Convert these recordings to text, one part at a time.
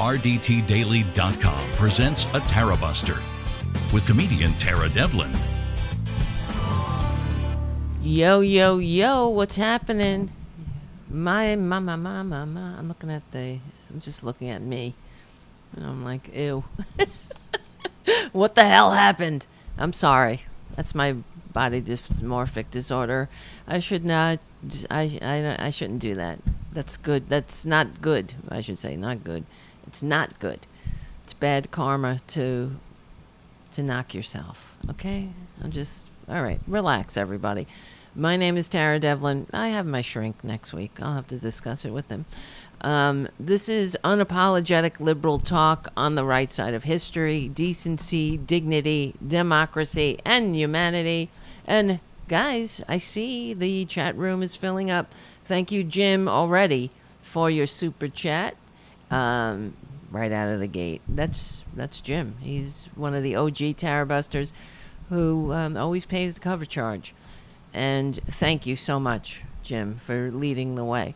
RDTDaily.com presents a Tarabuster with comedian Tara Devlin. Yo, what's happening? I'm just looking at me. And I'm like, ew. What the hell happened? I'm sorry. That's my body dysmorphic disorder. I shouldn't do that. That's good. That's not good. I should say not good. It's not good. It's bad karma to knock yourself. Okay? All right, relax, everybody. My name is Tara Devlin. I have my shrink next week. I'll have to discuss it with him. This is unapologetic liberal talk on the right side of history, decency, dignity, democracy, and humanity. And guys, I see the chat room is filling up. Thank you, Jim, already for your super chat. Right out of the gate. That's Jim. He's one of the OG Tarabusters who always pays the cover charge. And thank you so much, Jim, for leading the way.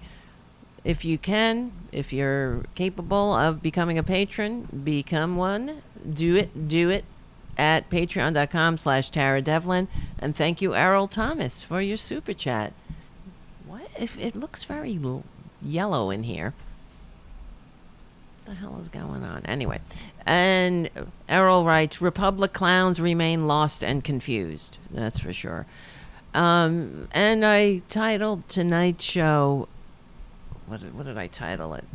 If you can, if you're capable of becoming a patron, become one. Do it at patreon.com/Tara Devlin. And thank you, Errol Thomas, for your super chat. What? If it looks very yellow in here. What the hell is going on? Anyway. And Errol writes, Republic clowns remain lost and confused. That's for sure. And I titled tonight's show, what did I title it?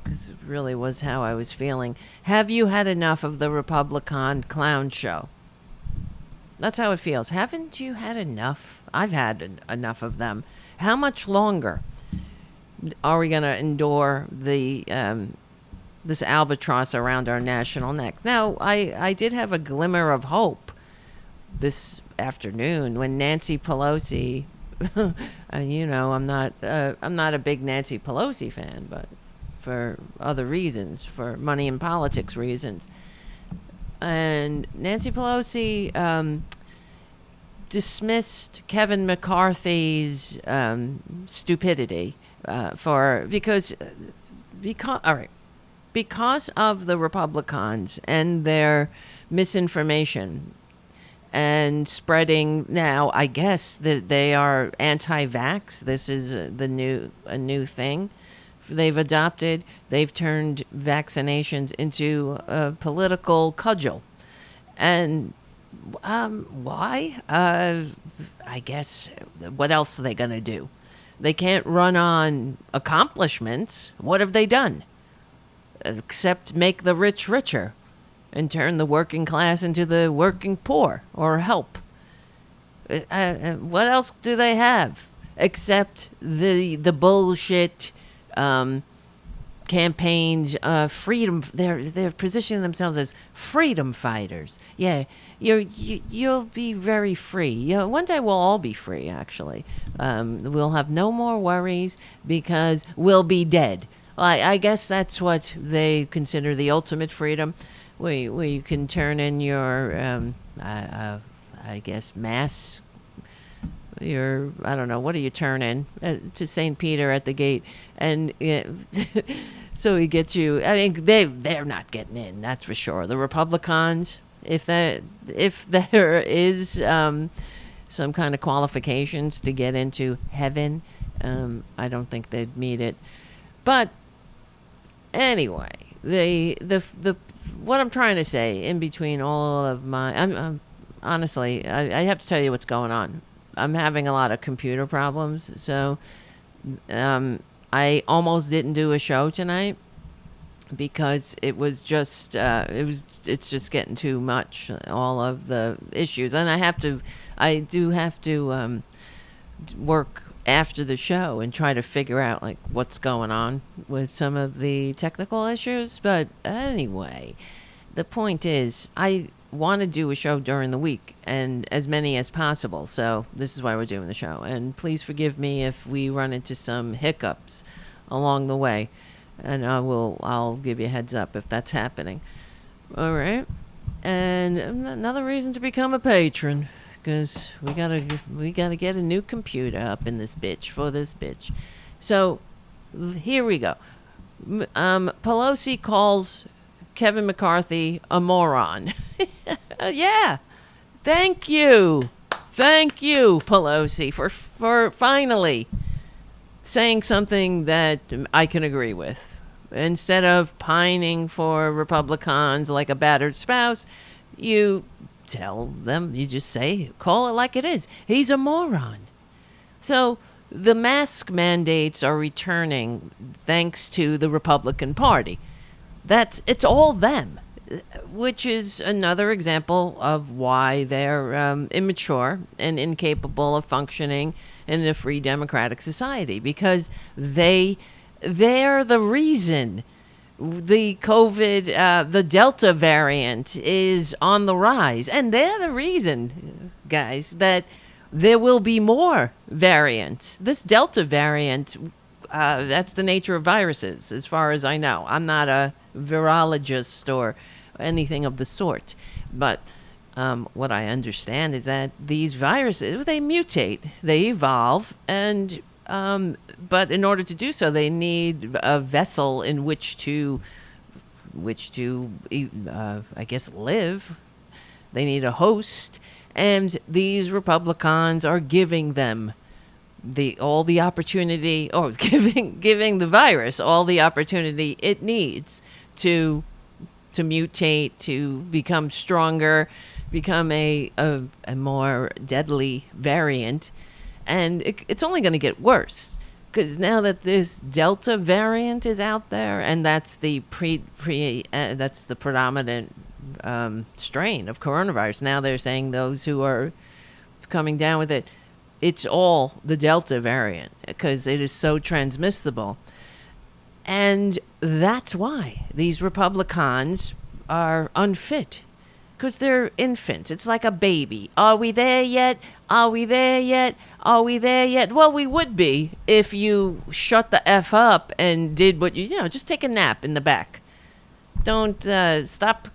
Because it really was how I was feeling. Have you had enough of the Republicon clown show? That's how it feels. Haven't you had enough? I've had enough of them. How much longer are we going to endure the this albatross around our national necks? Now, I did have a glimmer of hope this afternoon when Nancy Pelosi, I'm not a big Nancy Pelosi fan, but for other reasons, for money and politics reasons. And Nancy Pelosi dismissed Kevin McCarthy's stupidity because of the Republicans and their misinformation and spreading. Now, I guess that they are anti-vax. This is a new thing they've adopted. They've turned vaccinations into a political cudgel. And why? I guess, what else are they going to do? They can't run on accomplishments. What have they done? Except make the rich richer and turn the working class into the working poor, or help. What else do they have except the bullshit campaigns? Freedom. They're positioning themselves as freedom fighters. Yeah, you'll be very free. One day we'll all be free. Actually, we'll have no more worries because we'll be dead. I guess that's what they consider the ultimate freedom. Where you can turn in your, I guess, mass, I don't know, what do you turn in to St. Peter at the gate? And so he gets you, I mean, they're not getting in, that's for sure. The Republicans, if there is some kind of qualifications to get into heaven, I don't think they'd meet it. But anyway, the what I'm trying to say in between all of my, I'm honestly, I have to tell you what's going on. I'm having a lot of computer problems, so I almost didn't do a show tonight because it was just it's just getting too much, all of the issues, and I do have to work after the show and try to figure out like what's going on with some of the technical issues. But anyway, the point is I want to do a show during the week, and as many as possible, so this is why we're doing the show. And please forgive me if we run into some hiccups along the way, and I'll give you a heads up if that's happening. All right. And another reason to become a patron, because we gotta get a new computer up in this bitch for this bitch. So here we go. Pelosi calls Kevin McCarthy a moron. Yeah. Thank you. Thank you, Pelosi, for finally saying something that I can agree with. Instead of pining for Republicans like a battered spouse, you tell them, you just say, call it like it is. He's a moron. So the mask mandates are returning thanks to the Republican Party. It's all them, which is another example of why they're immature and incapable of functioning in a free democratic society, because they're the reason the COVID, the Delta variant is on the rise. And they're the reason, guys, that there will be more variants. This Delta variant, that's the nature of viruses, as far as I know. I'm not a virologist or anything of the sort. But what I understand is that these viruses, they mutate, they evolve, and but in order to do so, they need a vessel in which to I guess, live. They need a host, and these Republicans are giving them all the opportunity, or giving the virus all the opportunity it needs to mutate, to become stronger, become a more deadly variant. And it's only going to get worse, because now that this Delta variant is out there, and that's the that's the predominant strain of coronavirus. Now they're saying those who are coming down with it, it's all the Delta variant, because it is so transmissible. And that's why these Republicans are unfit, because they're infants. It's like a baby. Are we there yet? Are we there yet? Are we there yet? Well, we would be if you shut the F up and did what just take a nap in the back. Don't stop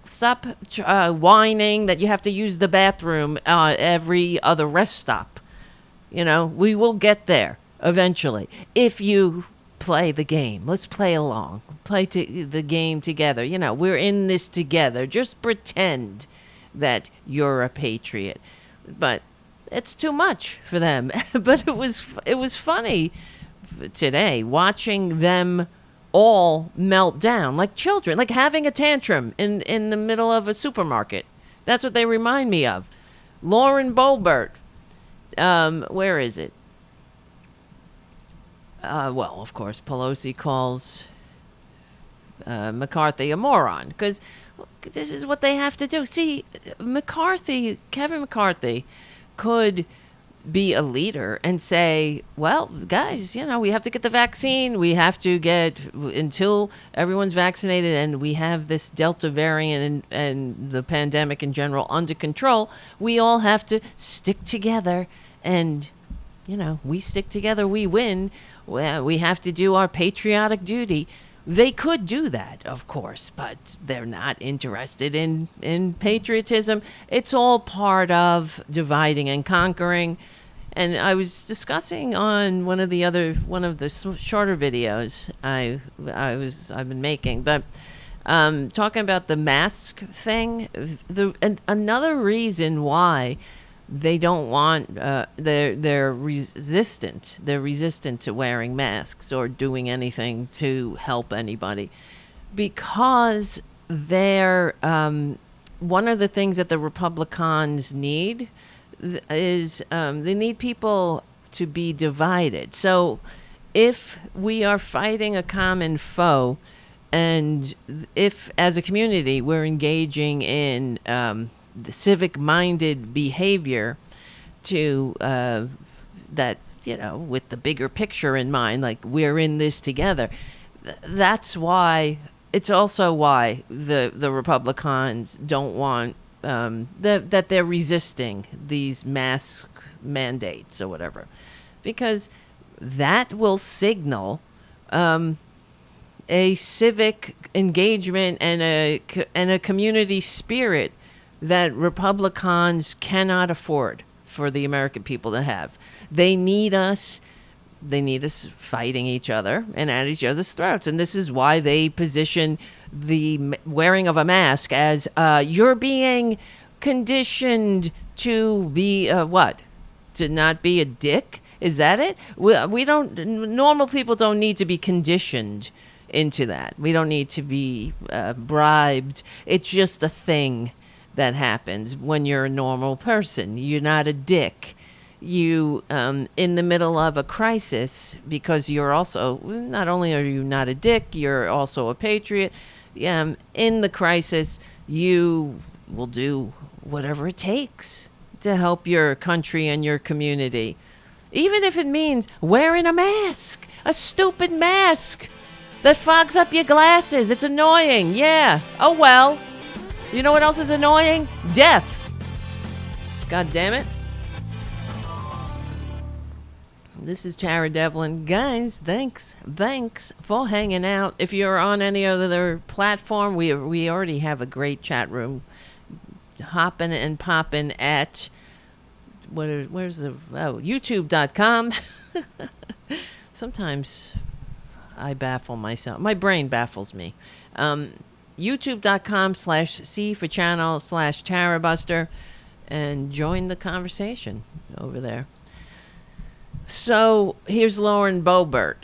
whining that you have to use the bathroom every other rest stop. We will get there eventually if you play the game. Let's play along. Play the game together. We're in this together. Just pretend that you're a patriot. But it's too much for them. But it was funny today watching them all melt down like children, like having a tantrum in the middle of a supermarket. That's what they remind me of. Lauren Boebert. Where is it? Well, of course, Pelosi calls McCarthy a moron, because this is what they have to do. See, Kevin McCarthy could be a leader and say, well, guys, we have to get the vaccine. We have to get, until everyone's vaccinated and we have this Delta variant and the pandemic in general under control, we all have to stick together. And, we stick together, we win. We have to do our patriotic duty. They could do that, of course, but they're not interested in patriotism. It's all part of dividing and conquering. And I was discussing on one of the shorter videos I've been making, but talking about the mask thing. Another reason why they don't want they're resistant to wearing masks or doing anything to help anybody, because they're one of the things that the Republicans need is they need people to be divided. So if we are fighting a common foe, and if as a community we're engaging in the civic-minded behavior to that, with the bigger picture in mind, like we're in this together. That's why, it's also why the Republicans don't want, that they're resisting these mask mandates or whatever, because that will signal a civic engagement and a community spirit that Republicans cannot afford for the American people to have. They need us they need us fighting each other and at each other's throats. And this is why they position the wearing of a mask as you're being conditioned to be what? To not be a dick? Is that it? We don't, normal people don't need to be conditioned into that. We don't need to be bribed. It's just a thing that happens when you're a normal person. You're not a dick. You, in the middle of a crisis, because you're also, not only are you not a dick, you're also a patriot. In the crisis, you will do whatever it takes to help your country and your community. Even if it means wearing a mask, a stupid mask that fogs up your glasses. It's annoying, yeah. Oh well. You know what else is annoying? Death. God damn it. This is Tara Devlin. Guys, thanks for hanging out. If you're on any other platform, we already have a great chat room hopping and popping at YouTube.com. Sometimes I baffle myself. My brain baffles me. YouTube.com/C for channel/Tarabuster, and join the conversation over there. So here's Lauren Boebert.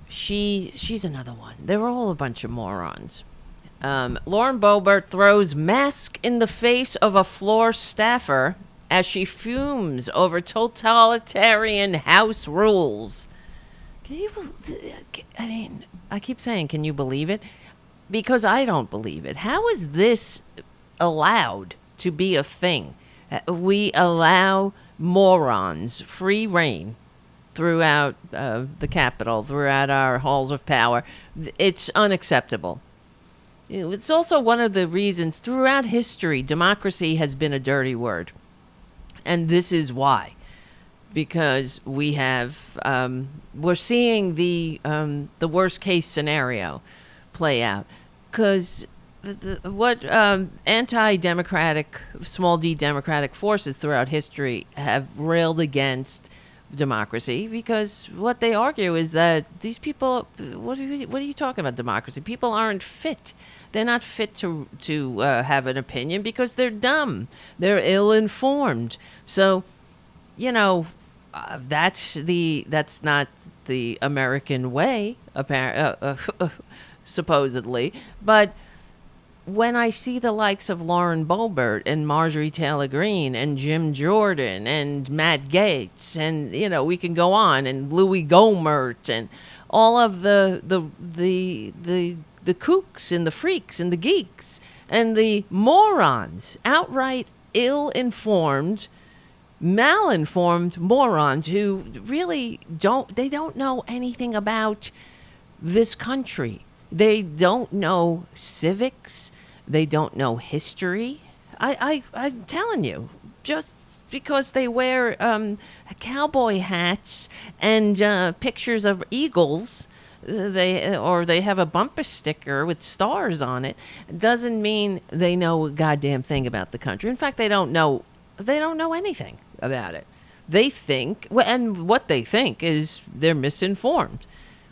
She's another one. They're all a bunch of morons. Lauren Boebert throws mask in the face of a floor staffer as she fumes over totalitarian house rules. I mean, I keep saying, can you believe it? Because I don't believe it. How is this allowed to be a thing? We allow morons free reign throughout the Capitol, throughout our halls of power. It's unacceptable. It's also one of the reasons throughout history democracy has been a dirty word. And this is why. Because we have, we're seeing the worst case scenario play out. Because what anti-democratic, small d democratic forces throughout history have railed against democracy, because what they argue is that these people, what are you talking about democracy? People aren't fit. They're not fit to have an opinion because they're dumb. They're ill-informed. So, you know, that's not the American way, supposedly. But when I see the likes of Lauren Boebert and Marjorie Taylor Greene and Jim Jordan and Matt Gaetz, and you know we can go on, and Louis Gohmert and all of the kooks and the freaks and the geeks and the morons, outright ill-informed, malinformed morons who really don't know anything about this country. They don't know civics. They don't know history. I'm telling you, just because they wear cowboy hats and pictures of eagles, they have a bumper sticker with stars on it, doesn't mean they know a goddamn thing about the country. In fact, they don't know anything about it. They think, and what they think is they're misinformed.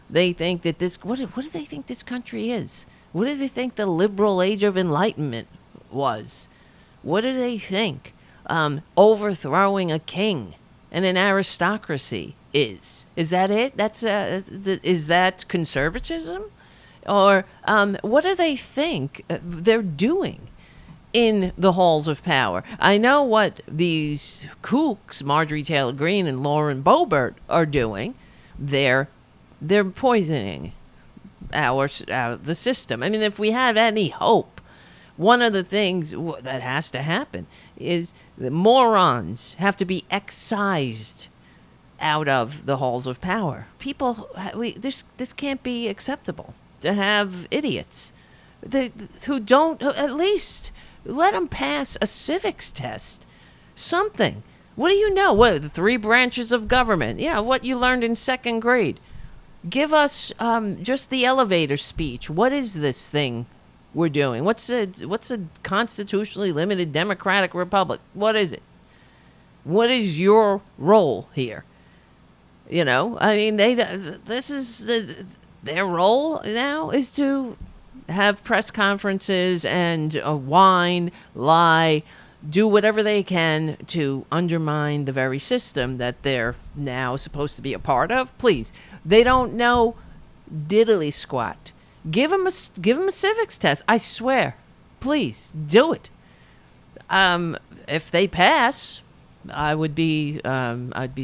They think that what do they think this country is? What do they think the liberal age of enlightenment was? What do they think overthrowing a king and an aristocracy is? Is that it? Is that conservatism? Or what do they think they're doing in the halls of power? I know what these kooks, Marjorie Taylor Greene and Lauren Boebert, are doing. They're poisoning the system. I mean, if we have any hope, one of the things that has to happen is the morons have to be excised out of the halls of power. People, this can't be acceptable to have idiots who don't, at least let them pass a civics test, something. What do you know? What are the 3 branches of government? Yeah, what you learned in 2nd grade. Give us just the elevator speech. What is this thing we're doing? What's a constitutionally limited democratic republic? What is it? What is your role here? I mean, this is their role now is to have press conferences and whine, lie, do whatever they can to undermine the very system that they're now supposed to be a part of. Please, they don't know diddly squat. Give them a civics test. I swear, please do it. If they pass, I'd be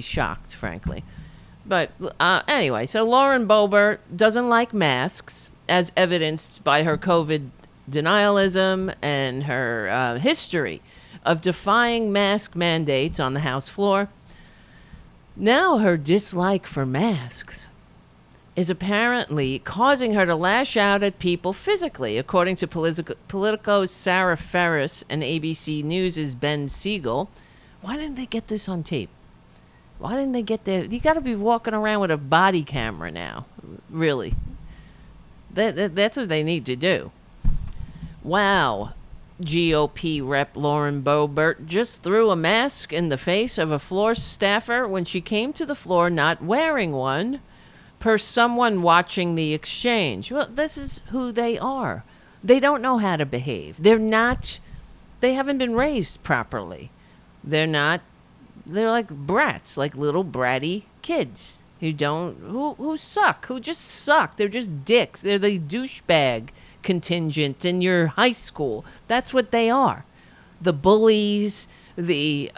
shocked, frankly. But anyway, so Lauren Boebert doesn't like masks, as evidenced by her COVID denialism and her history of defying mask mandates on the House floor. Now her dislike for masks is apparently causing her to lash out at people physically, according to Politico's Sarah Ferris and ABC News' Ben Siegel. Why didn't they get this on tape? Why didn't they get there? You got to be walking around with a body camera now, really. That's what they need to do. Wow. GOP rep Lauren Boebert just threw a mask in the face of a floor staffer when she came to the floor not wearing one, per someone watching the exchange. Well, this is who they are. They don't know how to behave. They haven't been raised properly. They're like brats, like little bratty kids who suck, who just suck. They're just dicks. They're the douchebag contingent in your high school. That's what they are. The bullies, the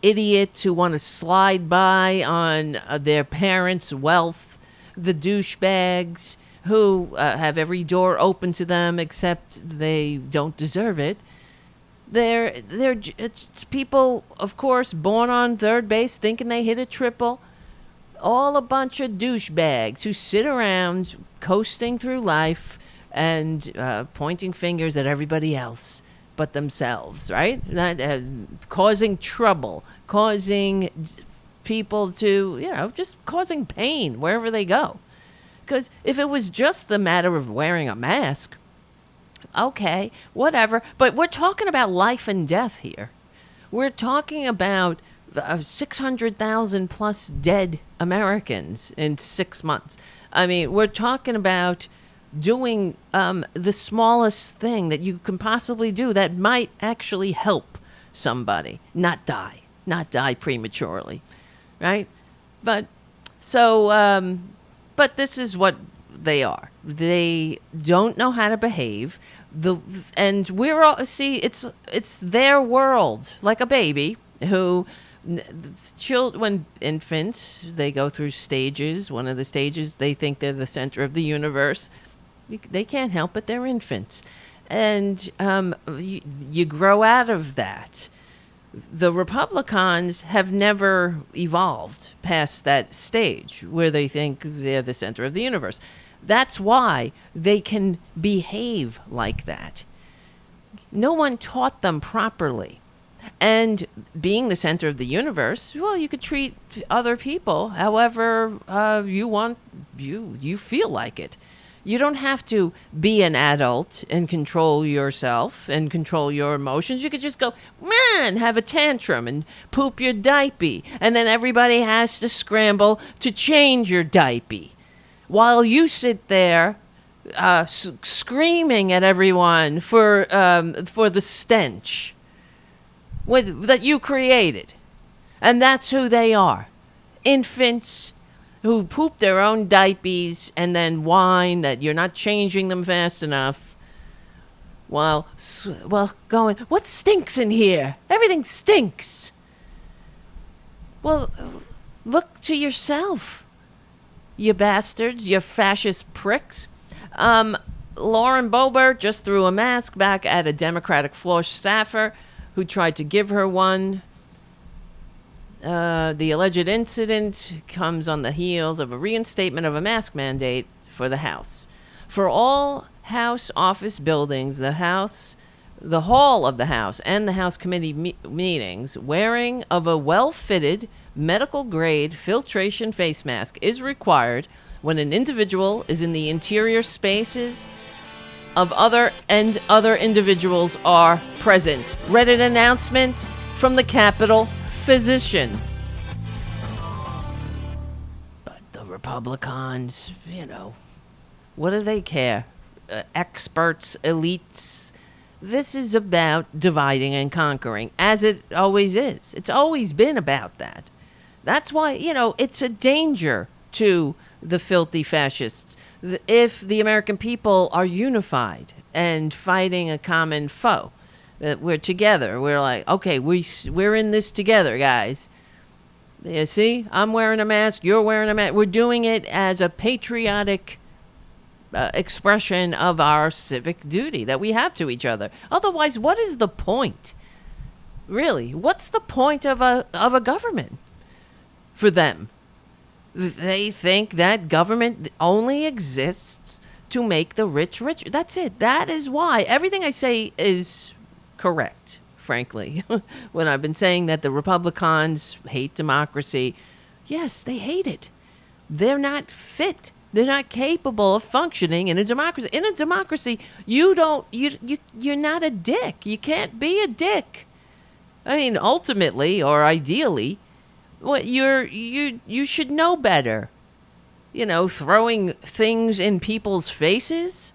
idiots who want to slide by on their parents' wealth, the douchebags who have every door open to them except they don't deserve it. It's people, of course, born on third base thinking they hit a triple. All a bunch of douchebags who sit around coasting through life and pointing fingers at everybody else but themselves, right? Causing trouble, causing people to, just causing pain wherever they go. Because if it was just the matter of wearing a mask, okay, whatever. But we're talking about life and death here. We're talking about 600,000 plus dead Americans in 6 months. I mean, we're talking about doing the smallest thing that you can possibly do that might actually help somebody not die prematurely, right? But this is what they are. They don't know how to behave. And we're all it's their world, like a baby who. When infants, they go through stages. One of the stages, they think they're the center of the universe. They can't help it. They're infants. And you grow out of that. The Republicans have never evolved past that stage where they think they're the center of the universe. That's why they can behave like that. No one taught them properly. And being the center of the universe, well, you could treat other people however you want, you feel like it. You don't have to be an adult and control yourself and control your emotions. You could just go, man, have a tantrum and poop your diaper. And then everybody has to scramble to change your diaper. While you sit there screaming at everyone for the stench that you created. And that's who they are. Infants who poop their own diapers and then whine that you're not changing them fast enough. Well, going, what stinks in here? Everything stinks. Well, look to yourself, you bastards, you fascist pricks. Lauren Boebert just threw a mask back at a Democratic floor staffer who tried to give her one. The alleged incident comes on the heels of a reinstatement of a mask mandate for the House. For all House office buildings, the hall of the House, and the House committee meetings, wearing of a well-fitted medical-grade filtration face mask is required when an individual is in the interior spaces of other individuals are present. Read an announcement from the Capitol physician. Republicans, what do they care? Experts, elites. This is about dividing and conquering, as it always is. It's always been about that. That's why, it's a danger to the filthy fascists if the American people are unified and fighting a common foe. That we're together. We're like, okay, we're in this together, guys. You see, I'm wearing a mask, you're wearing a mask. We're doing it as a patriotic expression of our civic duty that we have to each other. Otherwise, what is the point? Really, what's the point of a government for them? They think that government only exists to make the rich richer. That's it. That is why everything I say is correct, frankly. When I've been saying that the Republicans hate democracy, yes, they hate it. They're not fit. They're not capable of functioning in a democracy. In a democracy, you're not a dick. You can't be a dick. I mean, ultimately or ideally, you should know better. Throwing things in people's faces.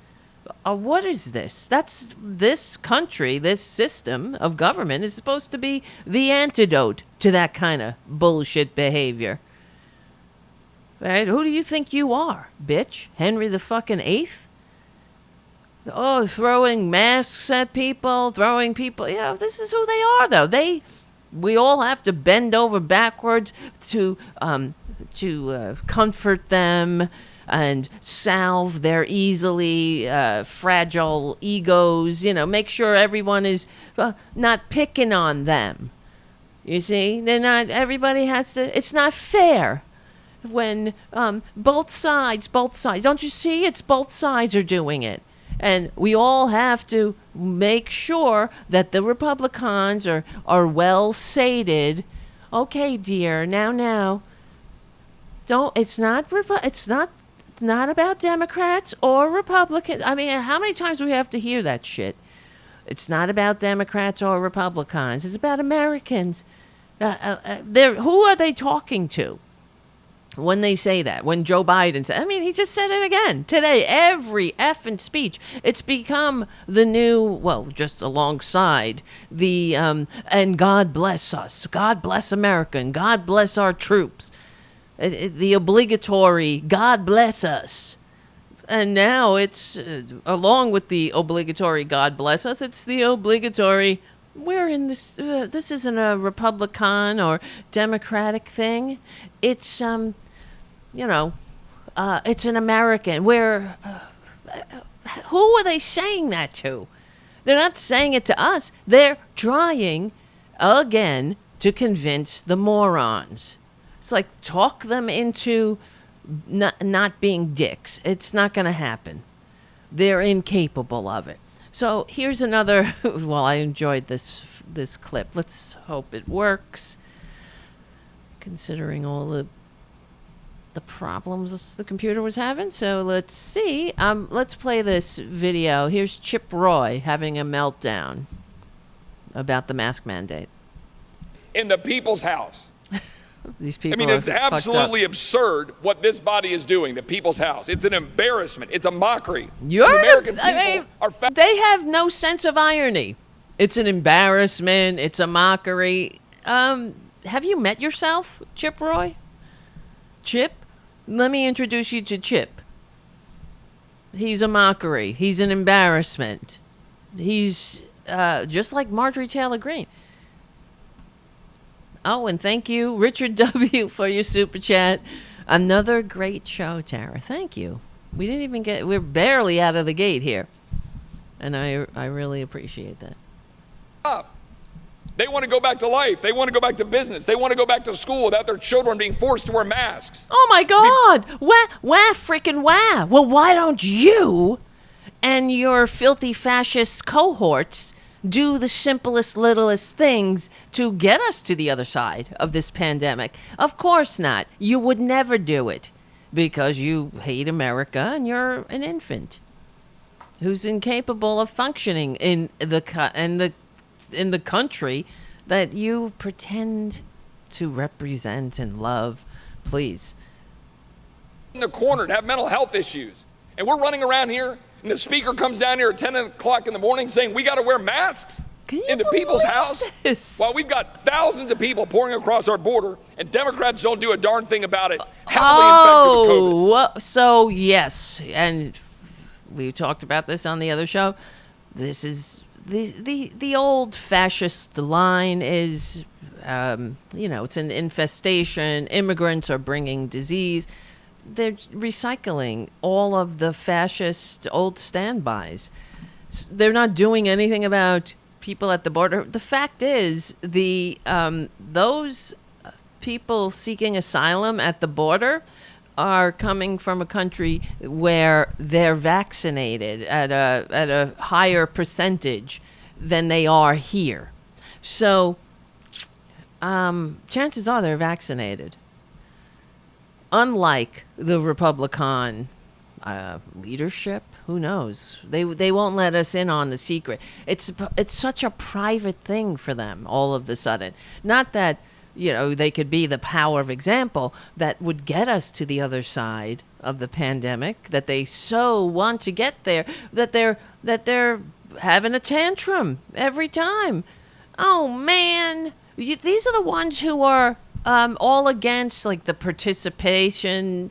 What is this? That's this country, this system of government is supposed to be the antidote to that kind of bullshit behavior. Right? Who do you think you are, bitch? Henry the fucking Eighth? Oh, throwing masks at people, throwing people. Yeah, this is who they are, though. We all have to bend over backwards to comfort them and salve their easily fragile egos. Make sure everyone is not picking on them. You see, they're not. Everybody has to. It's not fair. When both sides, don't you see? It's both sides are doing it. And we all have to make sure that the Republicans are well sated. Okay, dear, now. It's not about Democrats or Republicans. I mean, how many times do we have to hear that shit? It's not about Democrats or Republicans. It's about Americans. Who are they talking to? When they say that, when Joe Biden said, he just said it again today, every effing speech, it's become the new, just alongside the, and God bless us, God bless America, and God bless our troops, the obligatory, God bless us. And now it's, along with the obligatory, God bless us, it's the obligatory, we're in this, this isn't a Republican or Democratic thing. It's, it's an American. Who are they saying that to? They're not saying it to us. They're trying, again, to convince the morons. It's like talk them into not being dicks. It's not going to happen. They're incapable of it. So here's another. Well, I enjoyed this clip. Let's hope it works. Considering all the problems the computer was having. So let's see. Let's play this video. Here's Chip Roy having a meltdown about the mask mandate. In the people's house. These people it's absolutely absurd what this body is doing, the people's house. It's an embarrassment. It's a mockery. They have no sense of irony. It's an embarrassment. It's a mockery. Have you met yourself, Chip Roy? Chip? Let me introduce you to Chip. He's a mockery. He's an embarrassment. He's just like Marjorie Taylor Greene. Oh, and thank you, Richard W., for your super chat. Another great show, Tara. Thank you. We're barely out of the gate here. And I really appreciate that. They want to go back to life. They want to go back to business. They want to go back to school without their children being forced to wear masks. Oh, my God. Freaking wah. Well, why don't you and your filthy fascist cohorts do the simplest, littlest things to get us to the other side of this pandemic? Of course not. You would never do it because you hate America and you're an infant who's incapable of functioning in the country that you pretend to represent and love. Please. in the corner to have mental health issues. And we're running around here, and the speaker comes down here at 10 o'clock in the morning saying we got to wear masks into people's house while we've got thousands of people pouring across our border, and Democrats don't do a darn thing about it. Heavily infected with COVID. Well, so yes, and we talked about this on the other show. This is the old fascist line is, it's an infestation. Immigrants are bringing disease. They're recycling all of the fascist old standbys. They're not doing anything about people at the border. The fact is, those people seeking asylum at the border are coming from a country where they're vaccinated at a higher percentage than they are here. So chances are they're vaccinated. Unlike the Republican leadership, who knows? They won't let us in on the secret. It's such a private thing for them all of a sudden. Not that, they could be the power of example that would get us to the other side of the pandemic, that they so want to get there, that they're having a tantrum every time. Oh man, these are the ones who are all against like the participation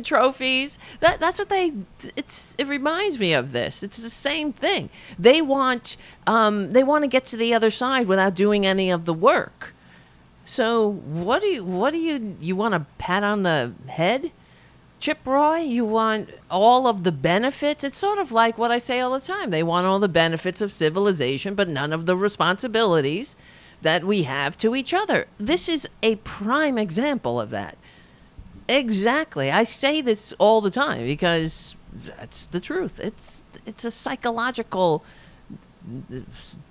trophies. That's what it reminds me of this. It's the same thing. They want to get to the other side without doing any of the work. So what do you want a pat on the head? Chip Roy, you want all of the benefits? It's sort of like what I say all the time. They want all the benefits of civilization, but none of the responsibilities that we have to each other. This is a prime example of that. Exactly. I say this all the time because that's the truth. It's a psychological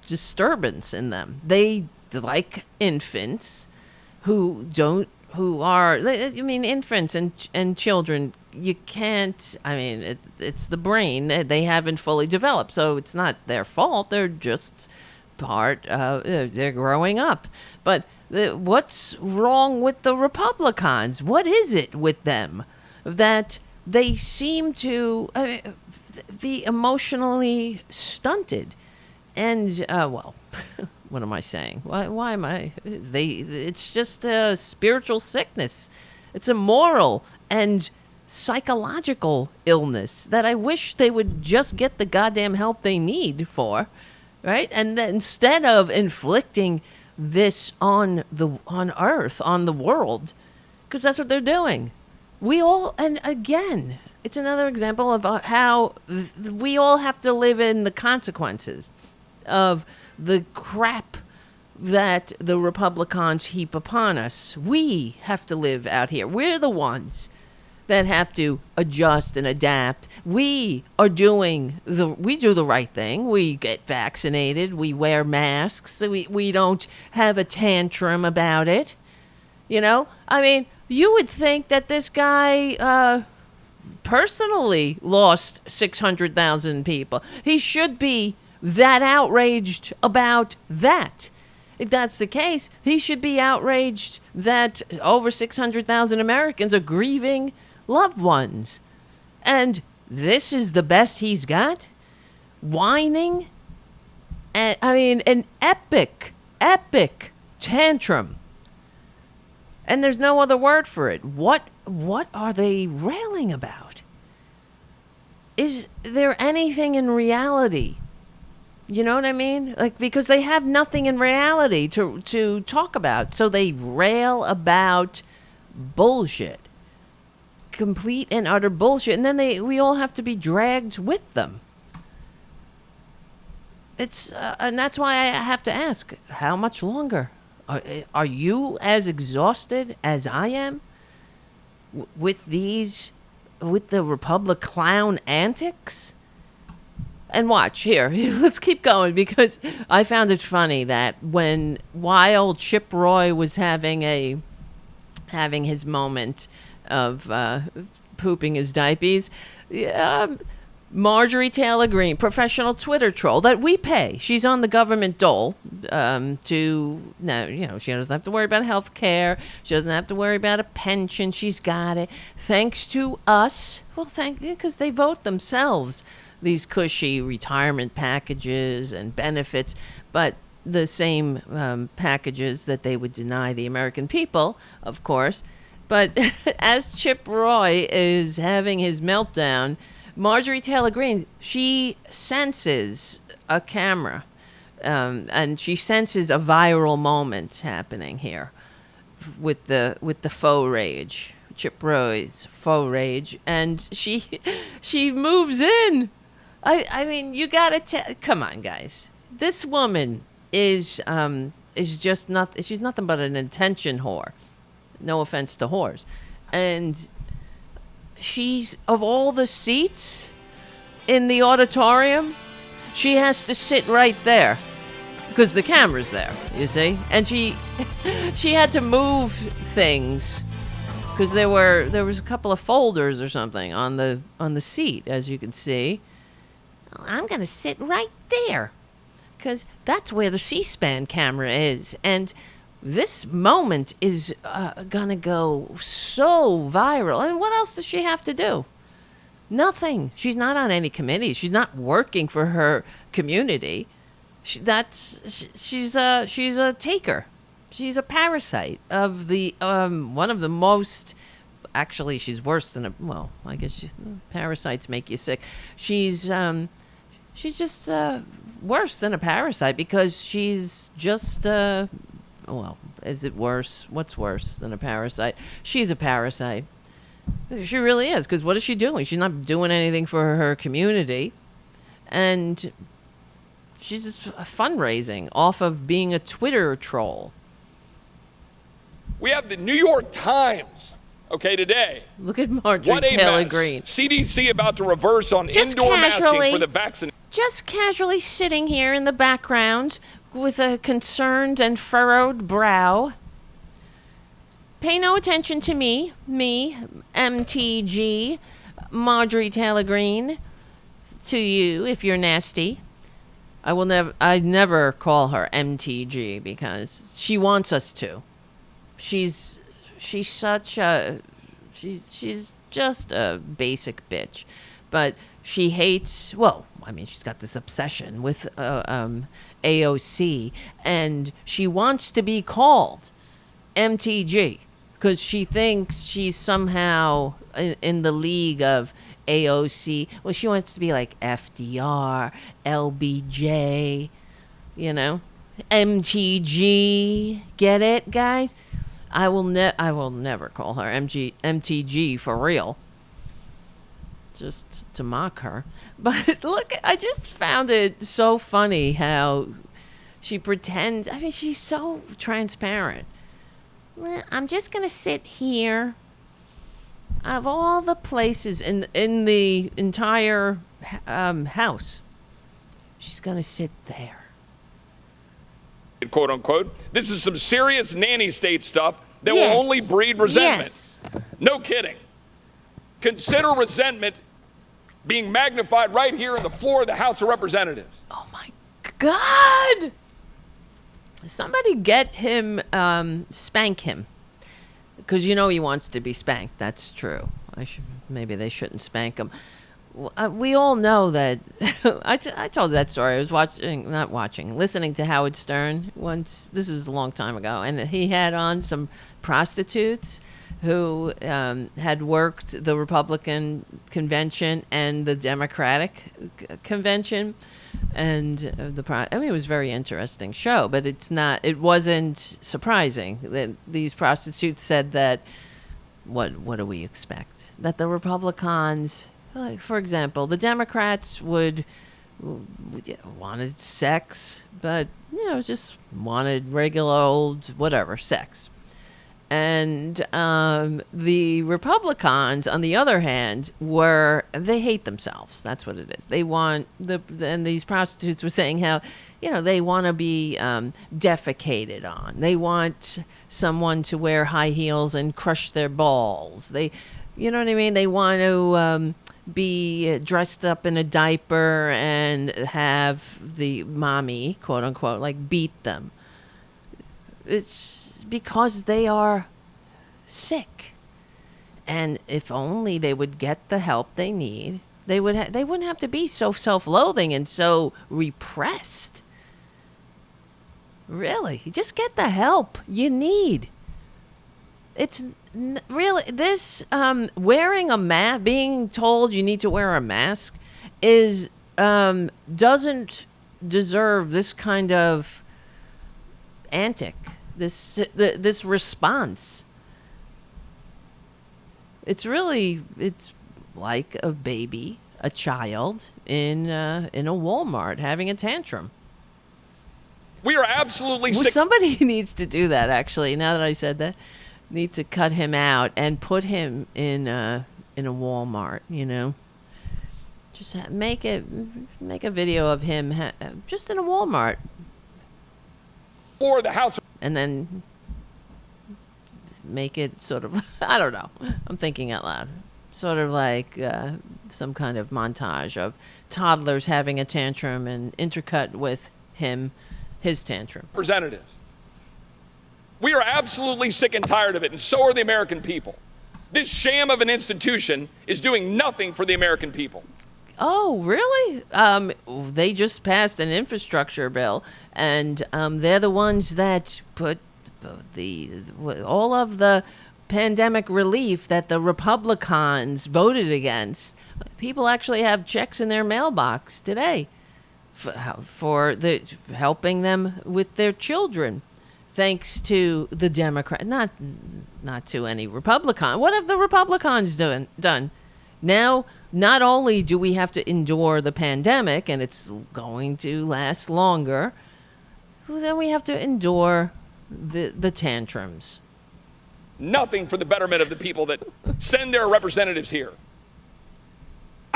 disturbance in them. They like infants infants and children, you can't, it's the brain. They haven't fully developed, so it's not their fault. They're just they're growing up. But what's wrong with the Republicans? What is it with them that they seem to be emotionally stunted? And, what am I saying? Why am I? It's just a spiritual sickness. It's a moral and psychological illness that I wish they would just get the goddamn help they need for. Right? And then instead of inflicting this on Earth, on the world, because that's what they're doing. And again, it's another example of how we all have to live in the consequences of the crap that the Republicans heap upon us. We have to live out here. We're the ones that have to adjust and adapt. We do the right thing. We get vaccinated. We wear masks. So we don't have a tantrum about it. You would think that this guy personally lost 600,000 people. He should be that outraged about that. If that's the case, he should be outraged that over 600,000 Americans are grieving loved ones. And this is the best he's got? Whining? An epic tantrum. And there's no other word for it. What are they railing about? Is there anything in reality? You know what I mean? Because they have nothing in reality to talk about. So they rail about bullshit. Complete and utter bullshit. And then we all have to be dragged with them. And that's why I have to ask, how much longer? Are you as exhausted as I am with the Republic clown antics? And watch here. Let's keep going, because I found it funny that while Chip Roy was having his moment of pooping his diapers, Marjorie Taylor Greene, professional Twitter troll that we pay. She's on the government dole now, she doesn't have to worry about health care. She doesn't have to worry about a pension. She's got it. Thanks to us. Well, because they vote themselves, these cushy retirement packages and benefits, but the same packages that they would deny the American people, of course. But as Chip Roy is having his meltdown, Marjorie Taylor Greene, she senses a camera, and she senses a viral moment happening here with the faux rage, Chip Roy's faux rage, and she moves in. I mean, you gotta come on, guys. This woman is just not. She's nothing but an attention whore. No offense to whores, and she's, of all the seats in the auditorium, she has to sit right there because the camera's there, you see, and she had to move things because there was a couple of folders or something on the seat, as you can see. I'm gonna sit right there because that's where the C-SPAN camera is, and this moment is gonna go so viral. And what else does she have to do? Nothing. She's not on any committee. She's not working for her community. She's a taker. She's a parasite of the one of the most. Actually, she's worse than I guess parasites make you sick. She's just worse than a parasite because she's just. Is it worse? What's worse than a parasite? She's a parasite. She really is, because what is she doing? She's not doing anything for her community. And she's just fundraising off of being a Twitter troll. We have the New York Times, today. Look at Marjorie Taylor Greene. CDC about to reverse on indoor masking for the vaccine. Just casually sitting here in the background with a concerned and furrowed brow. Pay no attention to me, MTG, Marjorie Taylor Greene, to you if you're nasty. I never call her MTG because she wants us to. She's just a basic bitch, but she hates, she's got this obsession with AOC, and she wants to be called MTG because she thinks she's somehow in the league of AOC. Well, she wants to be like FDR, LBJ, MTG. Get it, guys? I will never call her MTG for real. Just to mock her. But look, I just found it so funny how she pretends. I mean, she's so transparent. I'm just going to sit here. Of all the places in the entire house, she's going to sit there. Quote unquote. This is some serious nanny state stuff that will only breed resentment. Yes. No kidding. Consider resentment being magnified right here on the floor of the House of Representatives. Oh my God! Somebody get him, spank him. Because he wants to be spanked. That's true. Maybe they shouldn't spank him. We all know that. I told that story. I was listening to Howard Stern once. This was a long time ago. And he had on some prostitutes who had worked the Republican convention and the Democratic convention. And it was a very interesting show, but it wasn't surprising that these prostitutes said that, what do we expect? That the Republicans, like, for example, the Democrats wanted sex, but, just wanted regular old, whatever, sex. And the Republicans, on the other hand, they hate themselves. That's what it is. They want and these prostitutes were saying how, they want to be defecated on. They want someone to wear high heels and crush their balls. You know what I mean? They want to be dressed up in a diaper and have the mommy, quote unquote, like beat them. It's because they are sick. And if only they would get the help they need, they wouldn't have to be so self-loathing and so repressed. Really, just get the help you need. It's really this wearing a mask, being told you need to wear a mask, is doesn't deserve this kind of antic, this response. It's like a baby, a child in a Walmart having a tantrum. We are absolutely sick. Somebody needs to do that, actually. Now that I said that, need to cut him out and put him in a Walmart. Just make a video of him just in a Walmart. Or the house. And then make it sort of, I don't know, I'm thinking out loud, sort of like some kind of montage of toddlers having a tantrum and intercut with his tantrum. Representatives, we are absolutely sick and tired of it, and so are the American people. This sham of an institution is doing nothing for the American people. Oh, really? They just passed an infrastructure bill, and they're the ones that put all of the pandemic relief that the Republicons voted against. People actually have checks in their mailbox today for helping them with their children, thanks to the Democrat, not to any Republican. What have the Republicans done? Now, not only do we have to endure the pandemic, and it's going to last longer, then we have to endure the tantrums. Nothing for the betterment of the people that send their representatives here.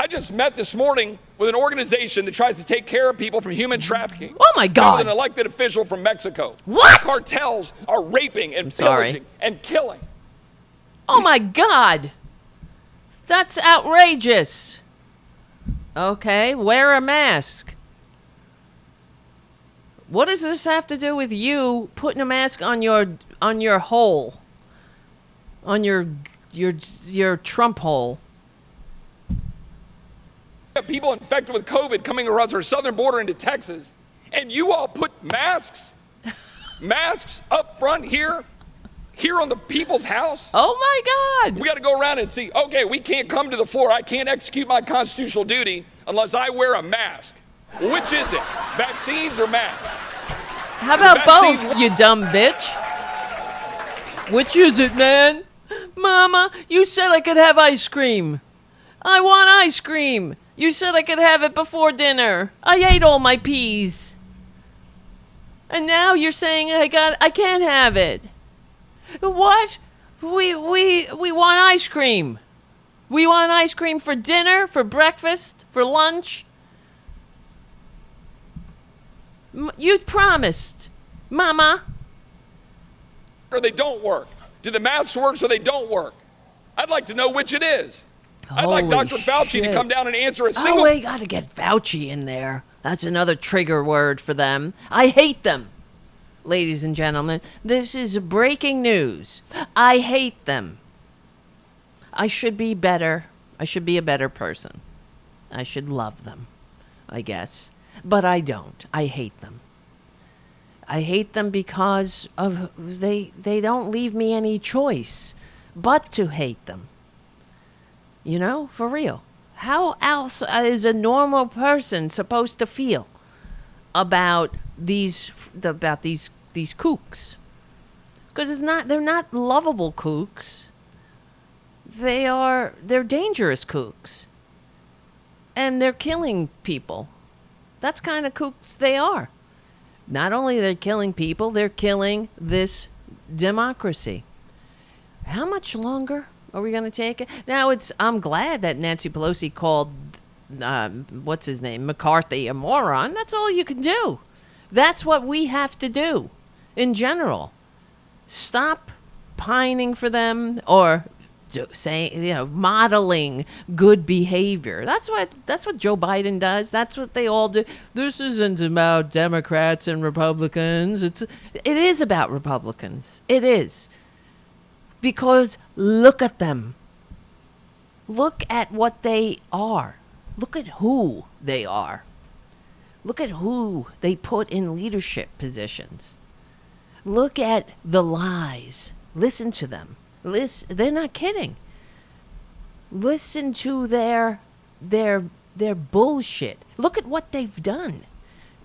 I just met this morning with an organization that tries to take care of people from human trafficking. Oh my God! With an elected official from Mexico. What? Cartels are raping and pillaging and killing. Oh my God! That's outrageous. Okay, wear a mask. What does this have to do with you putting a mask on your hole? On your Trump hole? People infected with COVID coming across our southern border into Texas, and you all put masks up front here on the people's house? Oh my God! We got to go around and see, okay, we can't come to the floor. I can't execute my constitutional duty unless I wear a mask. Which is it? Vaccines or masks? How about both, you dumb bitch? Which is it, man? Mama, you said I could have ice cream. I want ice cream. You said I could have it before dinner. I ate all my peas. And now you're saying I can't have it. What? We want ice cream. We want ice cream for dinner, for breakfast, for lunch. You promised, Mama. Or they don't work. Do the masks work or they don't work? I'd like to know which it is. I'd like Dr. Fauci to come down and answer a single... Oh, we got to get Fauci in there. That's another trigger word for them. I hate them. Ladies and gentlemen, this is breaking news. I hate them. I should be better. I should be a better person. I should love them, I guess. But I don't. I hate them. I hate them because of they don't leave me any choice but to hate them. You know, for real. How else is a normal person supposed to feel about these kooks? Because they're not lovable kooks. They're dangerous kooks. And they're killing people. That's kind of kooks they are. Not only they're killing people, they're killing this democracy. How much longer are we going to take it? Now, I'm glad that Nancy Pelosi called, what's his name, McCarthy a moron. That's all you can do. That's what we have to do in general. Stop pining for them or saying, modeling good behavior. That's what Joe Biden does. That's what they all do. This isn't about Democrats and Republicans. It is about Republicans. It is. Because look at them. Look at what they are. Look at who they are. Look at who they put in leadership positions. Look at the lies. Listen to them. They're not kidding. Listen to their bullshit. Look at what they've done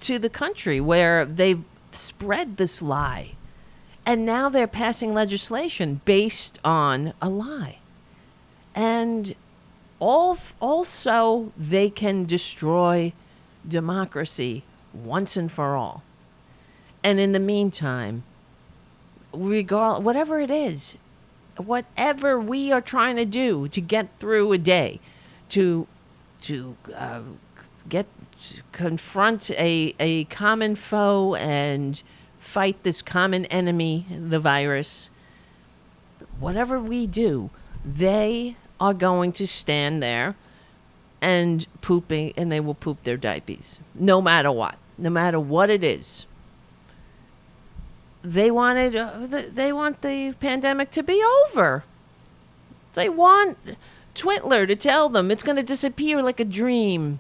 to the country where they've spread this lie. And now they're passing legislation based on a lie. And also they can destroy democracy once and for all. And in the meantime, whatever it is, whatever we are trying to do to get through a day, to confront a common foe and fight this common enemy, the virus, whatever we do, they are going to stand there and they will poop their diapers, no matter what it is. They want the pandemic to be over. They want Twitler to tell them it's going to disappear like a dream.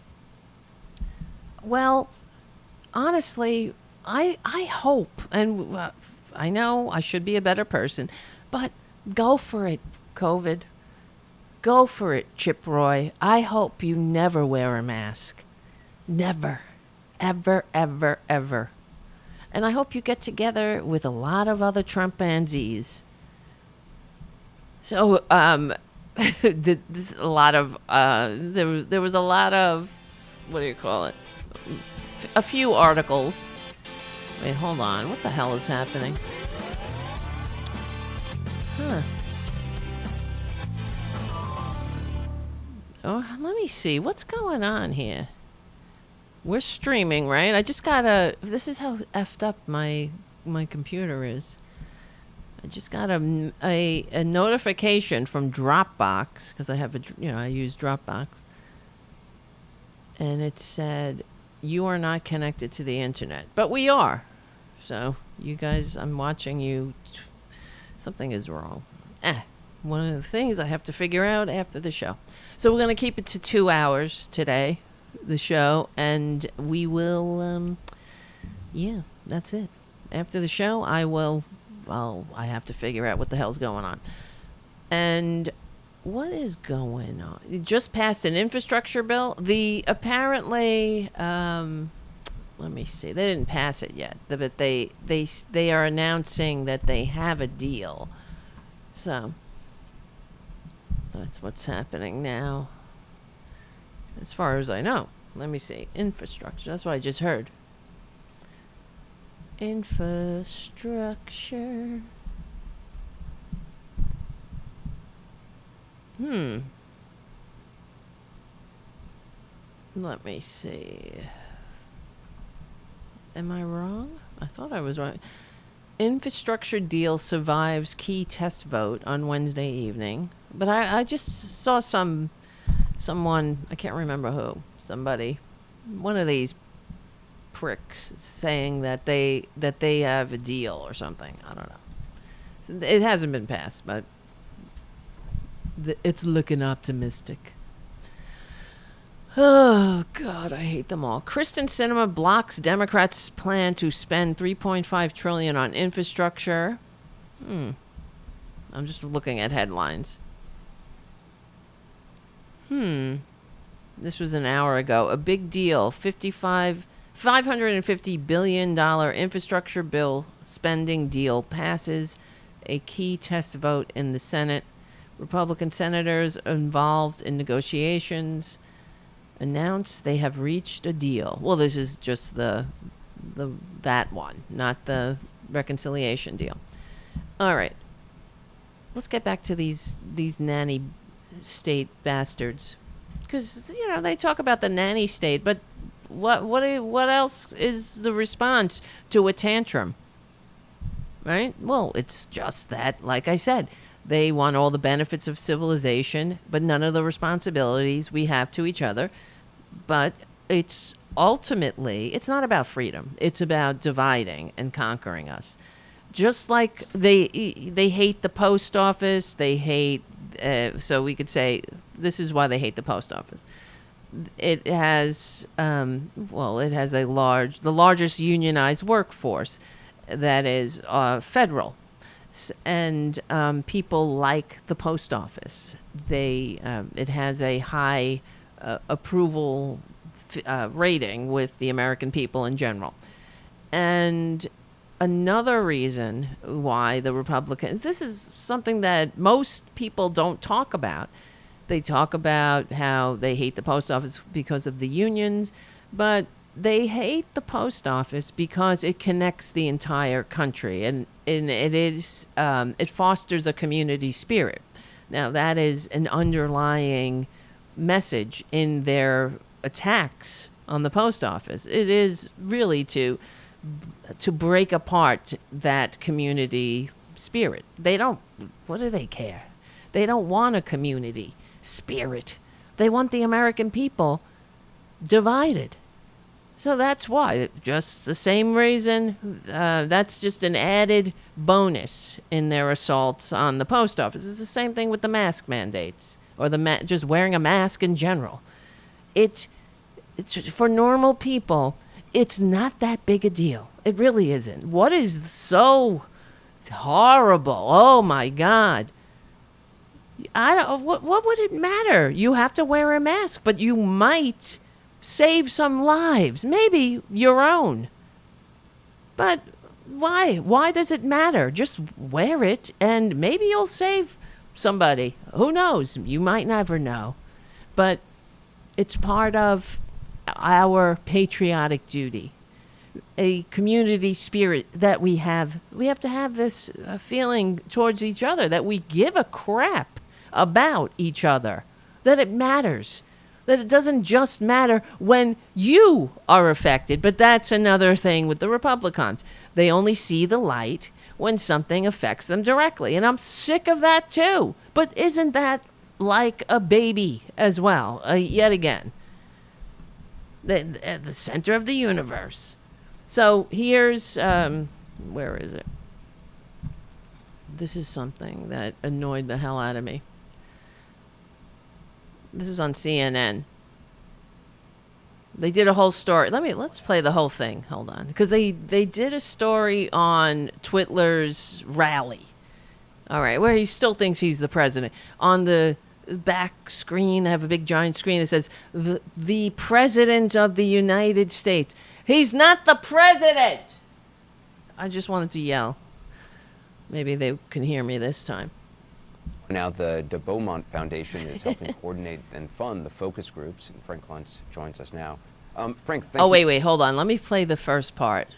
Well, honestly, I hope, and I know I should be a better person, but go for it, COVID. Go for it, Chip Roy. I hope you never wear a mask. Never. Ever, ever, ever. And I hope you get together with a lot of other Trumpanzees. So, there was a lot of, what do you call it? A few articles. Wait, hold on. What the hell is happening? Huh. Oh, let me see. What's going on here? We're streaming, right? I just got this is how effed up my computer is. I just got a notification from Dropbox, because I have I use Dropbox. And it said, you are not connected to the internet. But we are. So, you guys, I'm watching you. Something is wrong. One of the things I have to figure out after the show. So we're going to keep it to 2 hours today, the show, and we will, that's it. After the show, I have to figure out what the hell's going on. And what is going on? It just passed an infrastructure bill. Apparently, let me see. They didn't pass it yet, but they are announcing that they have a deal. So that's what's happening now, as far as I know. Let me see. Infrastructure. That's what I just heard. Infrastructure. Let me see. Am I wrong? I thought I was right. Infrastructure deal survives key test vote on Wednesday evening. But I just saw someone, I can't remember who, somebody, one of these pricks saying that they have a deal or something. I don't know. It hasn't been passed, but it's looking optimistic. Oh, God, I hate them all. Kristen Sinema blocks Democrats' plan to spend $3.5 trillion on infrastructure. I'm just looking at headlines. This was an hour ago. A big deal. $550 billion infrastructure bill spending deal passes a key test vote in the Senate. Republican senators involved in negotiations announce they have reached a deal. Well, this is just that one, not the reconciliation deal. All right. Let's get back to these nanny state bastards, because they talk about the nanny state, but what else is the response to a tantrum, right? Well, it's just that, like I said, They want all the benefits of civilization, but none of the responsibilities we have to each other. But it's ultimately, it's not about freedom. It's about dividing and conquering us. Just like they hate the post office, they hate, so we could say this is why they hate the post office. It has, the largest unionized workforce that is federal. And people like the post office. It has a high approval rating with the American people in general. And another reason why the Republicans, this is something that most people don't talk about. They talk about how they hate the post office because of the unions, but they hate the post office because it connects the entire country, and it fosters a community spirit. Now, that is an underlying message in their attacks on the post office. It is really to break apart that community spirit. What do they care? They don't want a community spirit. They want the American people divided. So that's why, just the same reason, that's just an added bonus in their assaults on the post office. It's the same thing with the mask mandates, or just wearing a mask in general. It's for normal people, it's not that big a deal. It really isn't. What is so horrible? Oh my God. What would it matter? You have to wear a mask, but you might save some lives, maybe your own. But why? Why does it matter? Just wear it and maybe you'll save somebody. Who knows? You might never know. But it's part of our patriotic duty, a community spirit that we have. We have to have this feeling towards each other that we give a crap about each other, that it matters. That it doesn't just matter when you are affected. But that's another thing with the Republicans. They only see the light when something affects them directly. And I'm sick of that too. But isn't that like a baby as well? Yet again. The center of the universe. So here's, where is it? This is something that annoyed the hell out of me. This is on CNN. They did a whole story. Let's play the whole thing. Hold on. Because they did a story on Twitler's rally. All right, where he still thinks he's the president. On the back screen, they have a big giant screen that says, the President of the United States. He's not the president! I just wanted to yell. Maybe they can hear me this time. Now, the de Beaumont Foundation is helping coordinate and fund the focus groups, and Frank Luntz joins us now. Frank, thank you. Wait, hold on. Let me play the first part.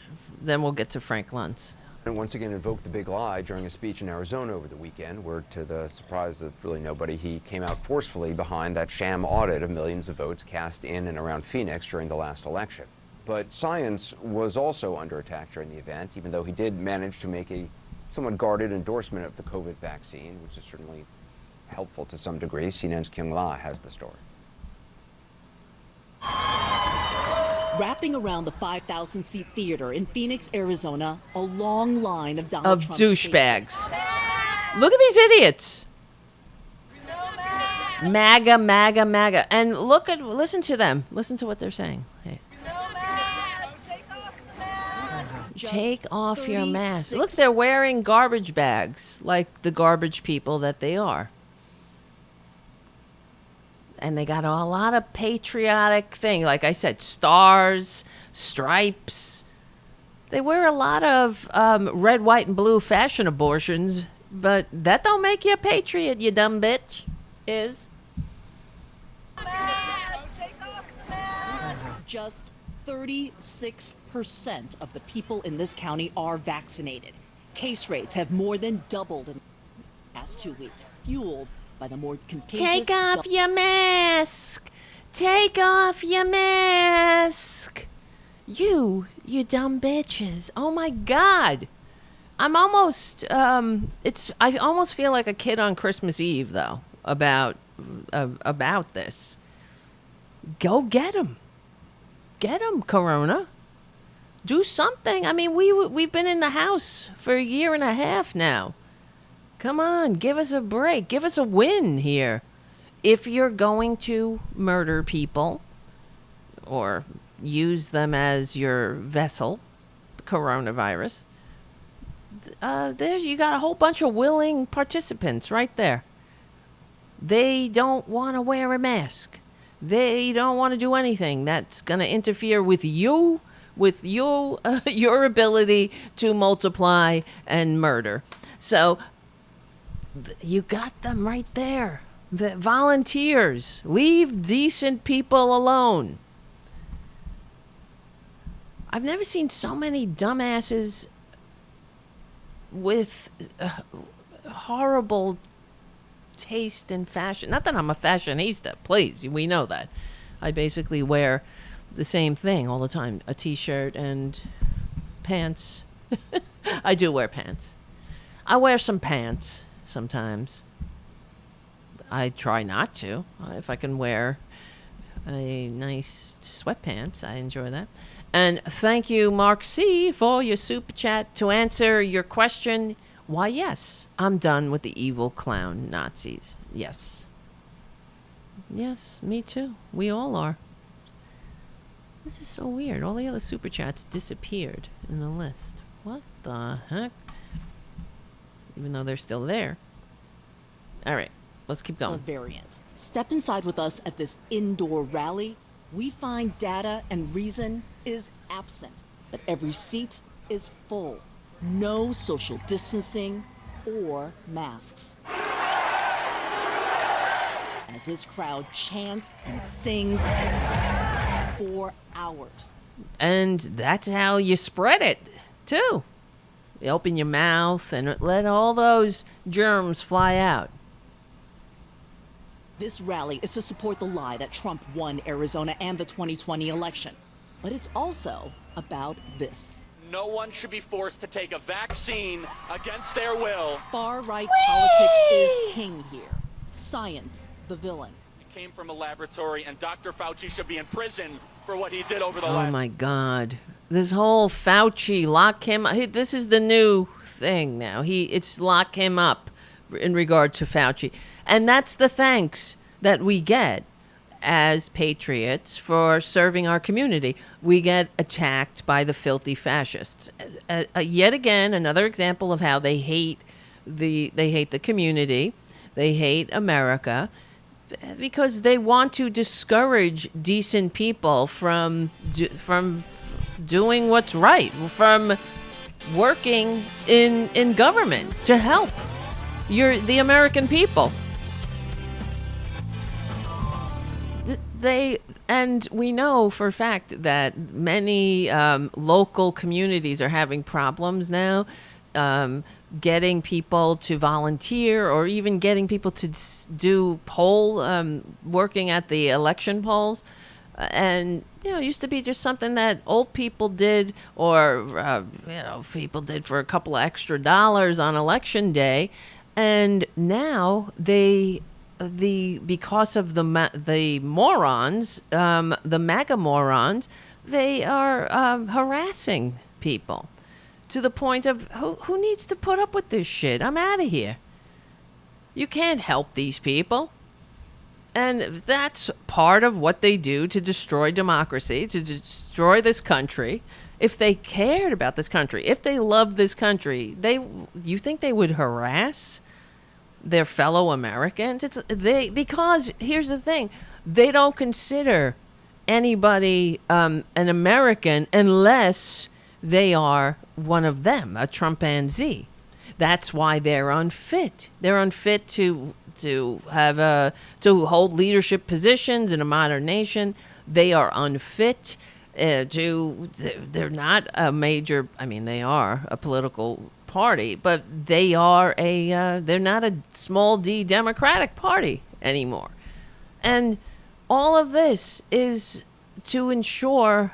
Then we'll get to Frank Luntz. And once again invoked the big lie during a speech in Arizona over the weekend, where, to the surprise of really nobody, he came out forcefully behind that sham audit of millions of votes cast in and around Phoenix during the last election. But science was also under attack during the event, even though he did manage to make a somewhat guarded endorsement of the COVID vaccine, which is certainly helpful to some degree. CNN's Kyung La has the story. Wrapping around the 5,000-seat theater in Phoenix, Arizona, a long line of Donald Trump's douchebags. Look at these idiots. MAGA, MAGA, MAGA. And listen to them. Listen to what they're saying. Hey. Take off your mask. Look, they're wearing garbage bags like the garbage people that they are. And they got a lot of patriotic thing. Like I said, stars, stripes. They wear a lot of red, white, and blue fashion abortions. But that don't make you a patriot, you dumb bitch. Just 36% of the people in this county are vaccinated. Case rates have more than doubled in the past 2 weeks, fueled by the more contagious... Take off your mask! Take off your mask! You dumb bitches. Oh my God. I'm almost I almost feel like a kid on Christmas Eve though about this. Go get him. Get him, Corona. Do something. I mean, we've been in the house for a year and a half now. Come on, give us a break. Give us a win here. If you're going to murder people or use them as your vessel, coronavirus, you got a whole bunch of willing participants right there. They don't want to wear a mask. They don't want to do anything that's going to interfere with your ability to multiply and murder. So you got them right there. The volunteers. Leave decent people alone. I've never seen so many dumbasses with horrible taste and fashion. Not that I'm a fashionista, please. We know that. I basically wear the same thing all the time. A t-shirt and pants. I do wear pants. I wear some pants sometimes. I try not to. If I can wear a nice sweatpants, I enjoy that. And thank you, Mark C., for your super chat. To answer your question, why, yes, I'm done with the evil clown Nazis. Yes. Yes, me too. We all are. This is so weird. All the other super chats disappeared in the list. What the heck? Even though they're still there. All right, let's keep going. Variant. Step inside with us at this indoor rally. We find data and reason is absent, but every seat is full. No social distancing or masks. As this crowd chants and sings for hours. And that's how you spread it, too. You open your mouth and let all those germs fly out. This rally is to support the lie that Trump won Arizona and the 2020 election. But it's also about this. No one should be forced to take a vaccine against their will. Far-right politics is king here. Science, the villain. It came from a laboratory, and Dr. Fauci should be in prison for what he did over the last... Oh, my God. This whole Fauci, lock him up. This is the new thing now. It's lock him up in regard to Fauci. And that's the thanks that we get as patriots for serving our community. We get attacked by the filthy fascists. Yet again, another example of how they hate the community. They hate America because they want to discourage decent people from doing what's right, from working in government to help the American people. And we know for a fact that many local communities are having problems now getting people to volunteer or even getting people to do working at the election polls. And, it used to be just something that old people did or, people did for a couple of extra dollars on election day. And now because of the morons, the MAGA morons, they are harassing people to the point of who needs to put up with this shit? I'm out of here. You can't help these people. And that's part of what they do to destroy democracy, to destroy this country. If they cared about this country, if they loved this country, you think they would harass their fellow Americans? Because here's the thing, they don't consider anybody an American unless they are one of them, a Trumpanzee. That's why they're unfit. They're unfit to hold leadership positions in a modern nation. They are unfit they're not a major. I mean, they are a political party, but they're not a small d Democratic Party anymore. And all of this is to ensure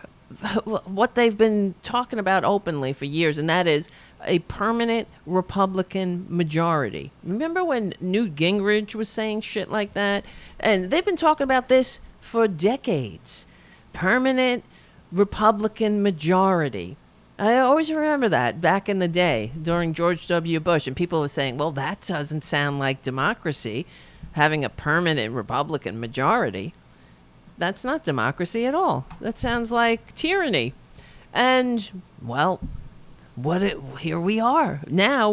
what they've been talking about openly for years, and that is a permanent Republican majority. Remember when Newt Gingrich was saying shit like that? And they've been talking about this for decades. Permanent Republican majority. I always remember that back in the day during George W. Bush, and people were saying, well, that doesn't sound like democracy, having a permanent Republican majority. That's not democracy at all. That sounds like tyranny. And, well, here we are. Now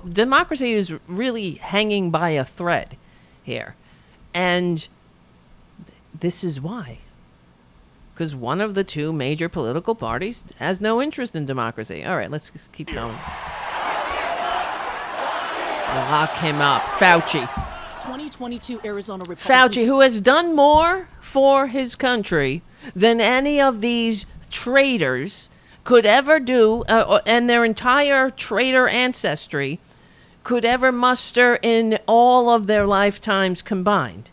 democracy is really hanging by a thread here. And this is why. Because one of the two major political parties has no interest in democracy. All right, let's just keep going. Lock him up. Fauci. 2022 Arizona Republican. Fauci, who has done more for his country than any of these traitors could ever do, and their entire traitor ancestry could ever muster in all of their lifetimes combined.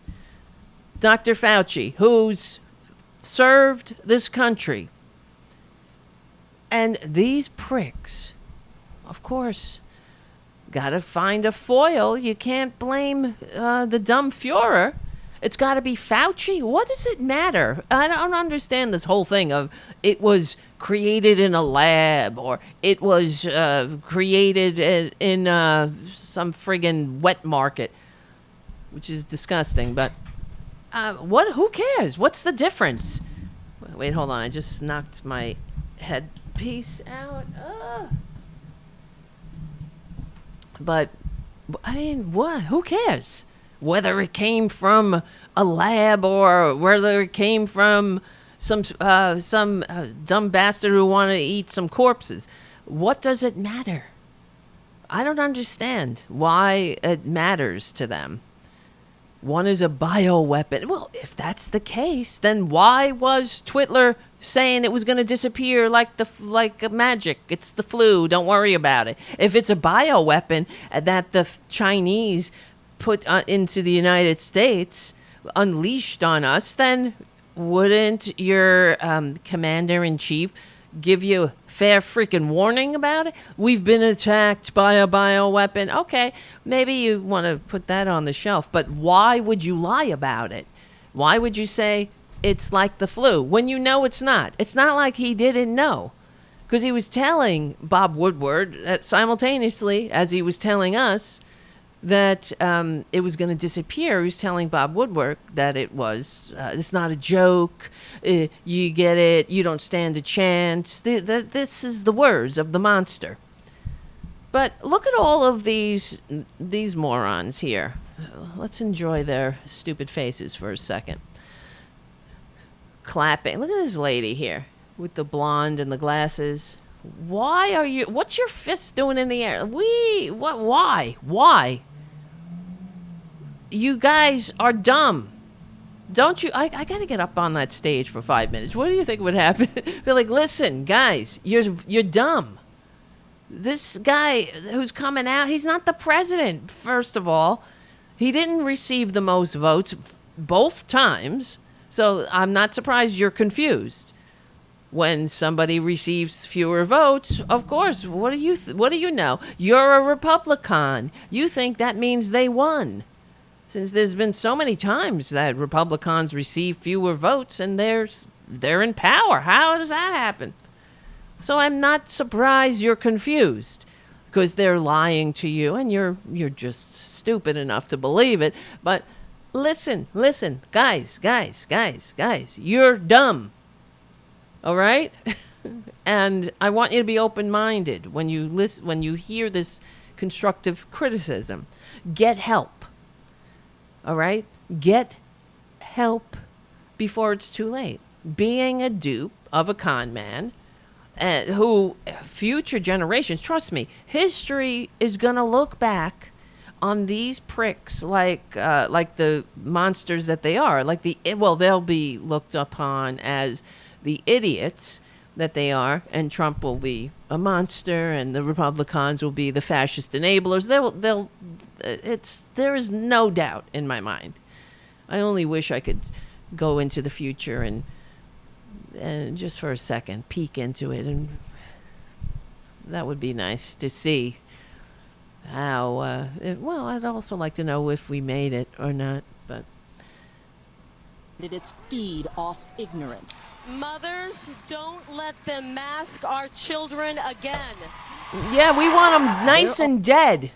Dr. Fauci, who's served this country. And these pricks, of course, gotta find a foil. You can't blame the dumb Fuhrer. It's gotta be Fauci. What does it matter? I don't understand this whole thing of it was created in a lab or it was created in some friggin' wet market, which is disgusting, but who cares? What's the difference? Wait, hold on. I just knocked my headpiece out. But, I mean, what? Who cares? Whether it came from a lab or whether it came from some dumb bastard who wanted to eat some corpses. What does it matter? I don't understand why it matters to them. One is a bioweapon. Well, if that's the case, then why was Twitler saying it was going to disappear like magic? It's the flu. Don't worry about it. If it's a bioweapon that the Chinese put into the United States, unleashed on us, then wouldn't your commander-in-chief give you fair freaking warning about it? We've been attacked by a bioweapon. Okay, maybe you want to put that on the shelf, but why would you lie about it? Why would you say it's like the flu when you know it's not? It's not like he didn't know, because he was telling Bob Woodward simultaneously as he was telling us that it was going to disappear. He was telling Bob Woodward that it's not a joke. You get it. You don't stand a chance. This is the words of the monster. But look at all of these morons here. Let's enjoy their stupid faces for a second. Clapping. Look at this lady here with the blonde and the glasses. What's your fist doing in the air? Why? You guys are dumb. Don't you? I got to get up on that stage for 5 minutes. What do you think would happen? Be like, listen, guys, you're dumb. This guy who's coming out, he's not the president, first of all. He didn't receive the most votes both times, so I'm not surprised you're confused. When somebody receives fewer votes, of course, what do you know? You're a Republican. You think that means they won. Since there's been so many times that Republicans receive fewer votes and they're in power. How does that happen? So I'm not surprised you're confused, because they're lying to you and you're just stupid enough to believe it. But listen, guys, you're dumb. All right? And I want you to be open-minded when you hear this constructive criticism. Get help. All right? Get help before it's too late. Being a dupe of a con man, who future generations, trust me, history is going to look back on these pricks like the monsters that they are. They'll be looked upon as the idiots that they are, and Trump will be a monster, and the Republicans will be the fascist enablers. There is no doubt in my mind. I only wish I could go into the future and just for a second peek into it and That would be nice to see how, well, I'd also like to know if we made it or not, but. Its feed off ignorance. Mothers, don't let them mask our children again. Yeah, we want them nice and dead.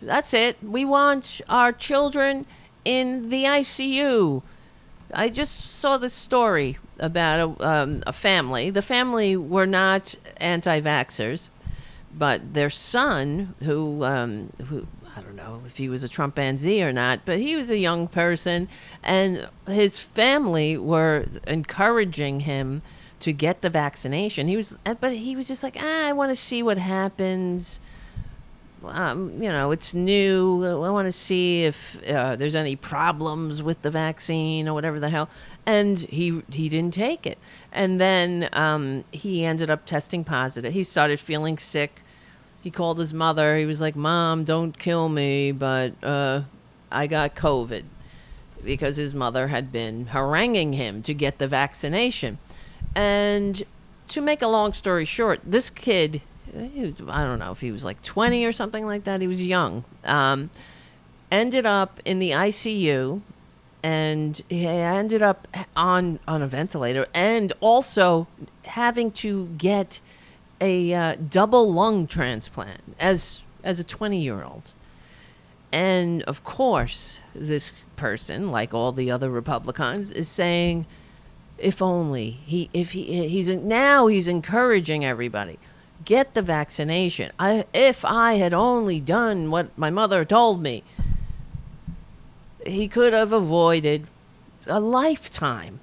That's it. We want our children in the ICU. I just saw this story about a family. The family were not anti-vaxxers, but their son, who I don't know if he was a Trumpanzee or not, but he was a young person, and his family were encouraging him to get the vaccination. But he was just like, I want to see what happens. It's new. I want to see if there's any problems with the vaccine or whatever the hell. And he didn't take it. And then he ended up testing positive. He started feeling sick. He called his mother. He was like, Mom, don't kill me, but I got COVID. Because his mother had been haranguing him to get the vaccination. And to make a long story short, this kid, I don't know if he was like 20 or something like that. He was young. Ended up in the ICU, and he ended up on a ventilator, and also having to get a double lung transplant as a 20-year-old. And of course, this person, like all the other Republicans, is saying, if only he's encouraging everybody, get the vaccination. If I had only done what my mother told me, he could have avoided a lifetime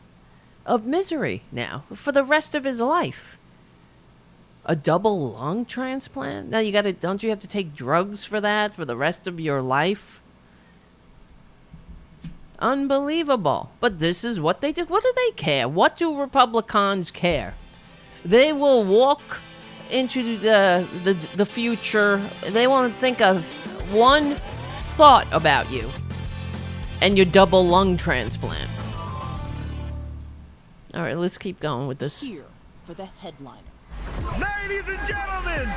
of misery now for the rest of his life. A double lung transplant? Now don't you have to take drugs for that for the rest of your life? Unbelievable. But this is what they do. What do they care? What do Republicans care? They will walk into the future. They won't think of one thought about you and your double lung transplant. All right, let's keep going with this. Here for the headliner. Ladies and gentlemen,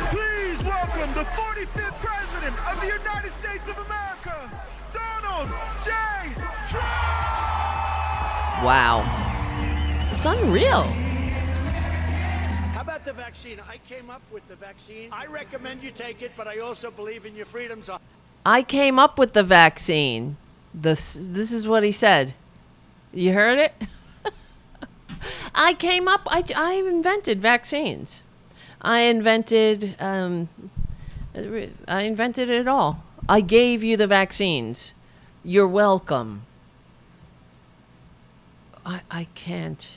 please welcome the 45th President of the United States of America, Donald J. Trump! Wow. It's unreal. How about the vaccine? I came up with the vaccine. I recommend you take it, but I also believe in your freedoms. I came up with the vaccine. This is what he said. You heard it? I invented vaccines. I invented it all. I gave you the vaccines. You're welcome. I can't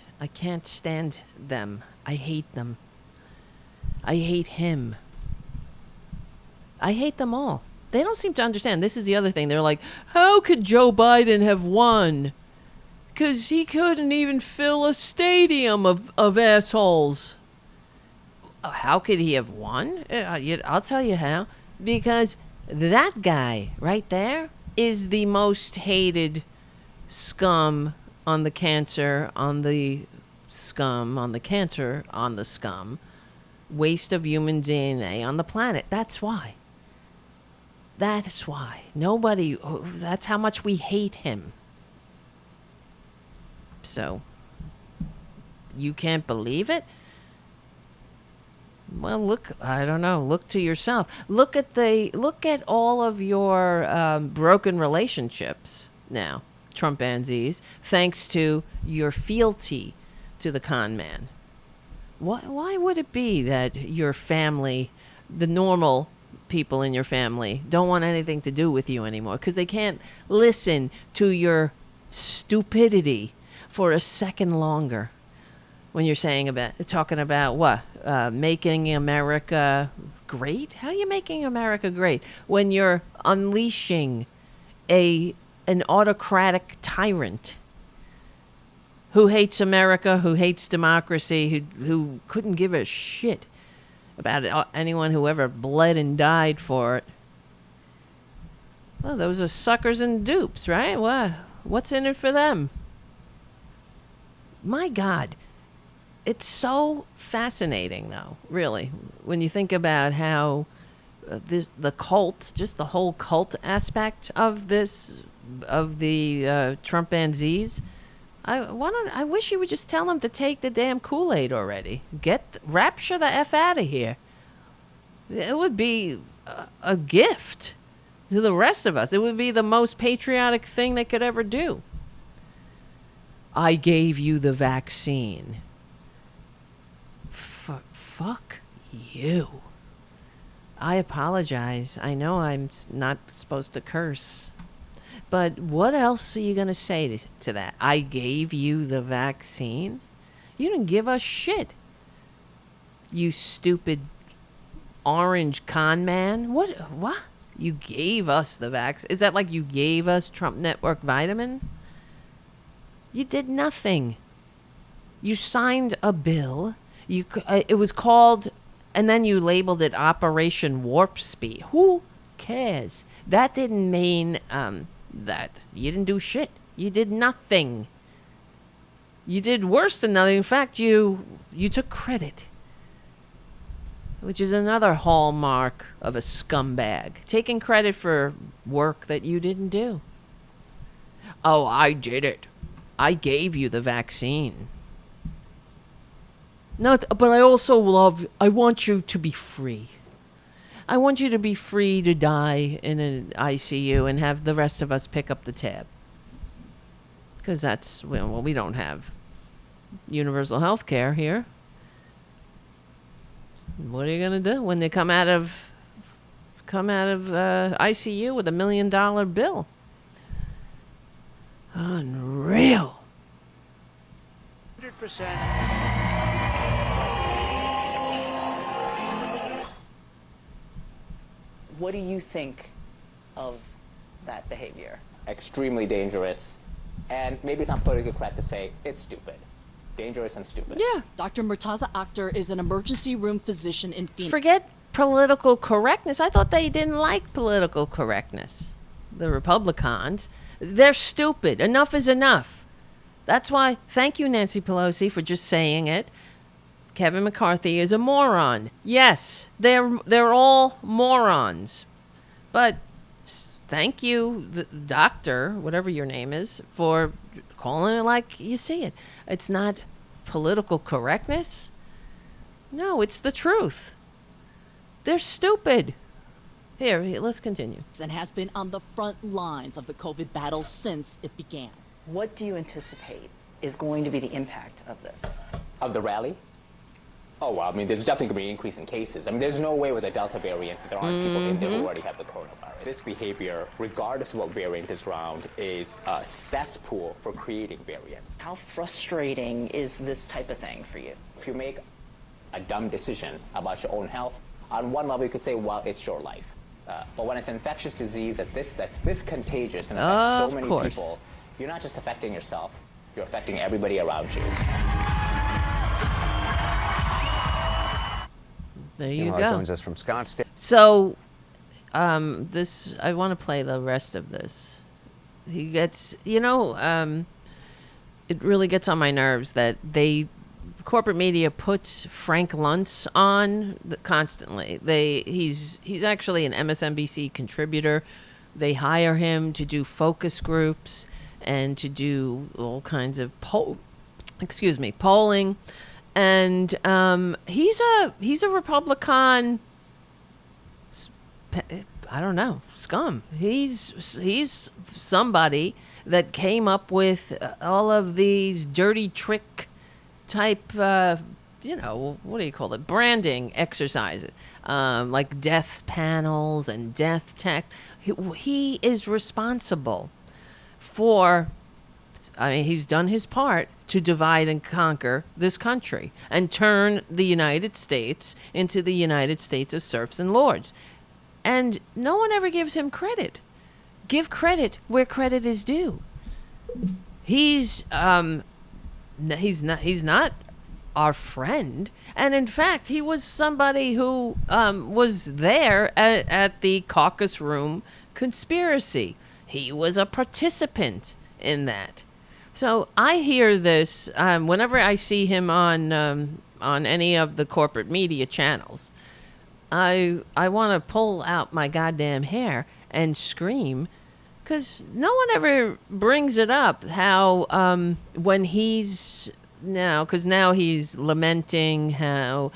stand them. I hate them. I hate him. I hate them all. They don't seem to understand. This is the other thing. They're like, how could Joe Biden have won? Because he couldn't even fill a stadium of assholes. How could he have won? I'll tell you how. Because that guy right there is the most hated scum on the cancer, on the scum, on the cancer, on the scum, waste of human DNA on the planet. That's why. That's why. That's how much we hate him. So, you can't believe it? Well, look, I don't know. Look to yourself. Look at all of your broken relationships now, Trumpanzees, thanks to your fealty to the con man. Why would it be that your family, the normal people in your family, don't want anything to do with you anymore? Because they can't listen to your stupidity for a second longer. When you're talking about what? Making America great? How are you making America great? When you're unleashing an autocratic tyrant who hates America, who hates democracy, who couldn't give a shit about anyone who ever bled and died for it. Well, those are suckers and dupes, right? What's in it for them? My God, It's so fascinating, though, really, when you think about how the cult, just the whole cult aspect of this, of the Trumpanzees. I wish you would just tell them to take the damn Kool-Aid already. Rapture the F out of here. It would be a gift to the rest of us. It would be the most patriotic thing they could ever do. I gave you the vaccine. Fuck you. I apologize. I know I'm not supposed to curse. But what else are you going to say to that? I gave you the vaccine? You didn't give us shit. You stupid orange con man. What? You gave us the vaccine? Is that like you gave us Trump Network vitamins? You did nothing. You signed a bill. It was called, and then you labeled it Operation Warp Speed. Who cares? That didn't mean that. You didn't do shit. You did nothing. You did worse than nothing. In fact, you took credit, which is another hallmark of a scumbag. Taking credit for work that you didn't do. Oh, I did it. I gave you the vaccine. No, but I also I want you to be free. I want you to be free to die in an ICU and have the rest of us pick up the tab. Because that's, well, we don't have universal health care here. What are you going to do when they come out of ICU with $1 million bill? Unreal. 100%. What do you think of that behavior? Extremely dangerous, and maybe it's not politically correct to say it's stupid. Dangerous and stupid. Yeah. Dr. Murtaza Akhtar is an emergency room physician in Phoenix. Forget political correctness. I thought they didn't like political correctness. The Republicans. They're stupid. Enough is enough. That's why, thank you, Nancy Pelosi, for just saying it. Kevin McCarthy is a moron. Yes, they're all morons. But thank you, the doctor, whatever your name is, for calling it like you see it. It's not political correctness. No, it's the truth. They're stupid. Here, let's continue. And has been on the front lines of the COVID battle since it began. What do you anticipate is going to be the impact of this? Of the rally? Oh, well, I mean, there's definitely going to be an increase in cases. I mean, there's no way with the Delta variant that there aren't people in there who already have the coronavirus. This behavior, regardless of what variant is around, is a cesspool for creating variants. How frustrating is this type of thing for you? If you make a dumb decision about your own health, on one level you could say, well, it's your life. But when it's an infectious disease that's this contagious and affects so many people, you're not just affecting yourself, you're affecting everybody around you. There you go. Joins us from Scottsdale. So, I want to play the rest of this. He gets, it really gets on my nerves that corporate media puts Frank Luntz on constantly. He's actually an MSNBC contributor. They hire him to do focus groups and to do all kinds of polling. And he's a Republican, I don't know, scum. He's somebody that came up with all of these dirty trick type, what do you call it, branding exercises, like death panels and death text. He is responsible for, he's done his part to divide and conquer this country and turn the United States into the United States of serfs and lords. And no one ever gives him credit. Give credit where credit is due. He's not our friend. And in fact, he was somebody who was there at the caucus room conspiracy. He was a participant in that. So I hear this whenever I see him on any of the corporate media channels. I want to pull out my goddamn hair and scream, because no one ever brings it up how when he's now he's lamenting how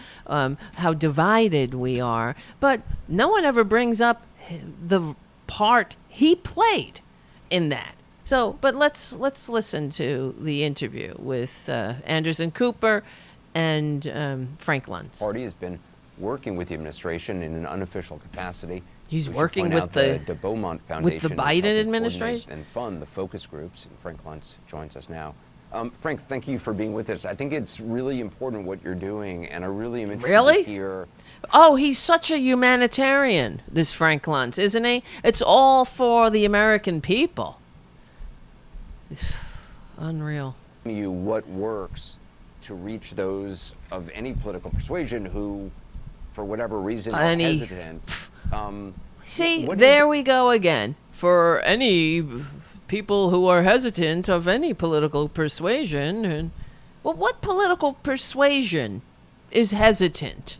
divided we are, but no one ever brings up the part he played in that. So, but let's listen to the interview with Anderson Cooper and Frank Luntz. The party has been working with the administration in an unofficial capacity. He's We should working point with out the Beaumont with Foundation the is Biden helping administration coordinate and fund the focus groups. And Frank Luntz joins us now. Frank, thank you for being with us. I think it's really important what you're doing, and I really am interested to hear. Oh, he's such a humanitarian, this Frank Luntz, isn't he? It's all for the American people. Unreal. You what works to reach those of any political persuasion who, for whatever reason, are hesitant. See, there we go again. For any people who are hesitant of any political persuasion, and well, what political persuasion is hesitant?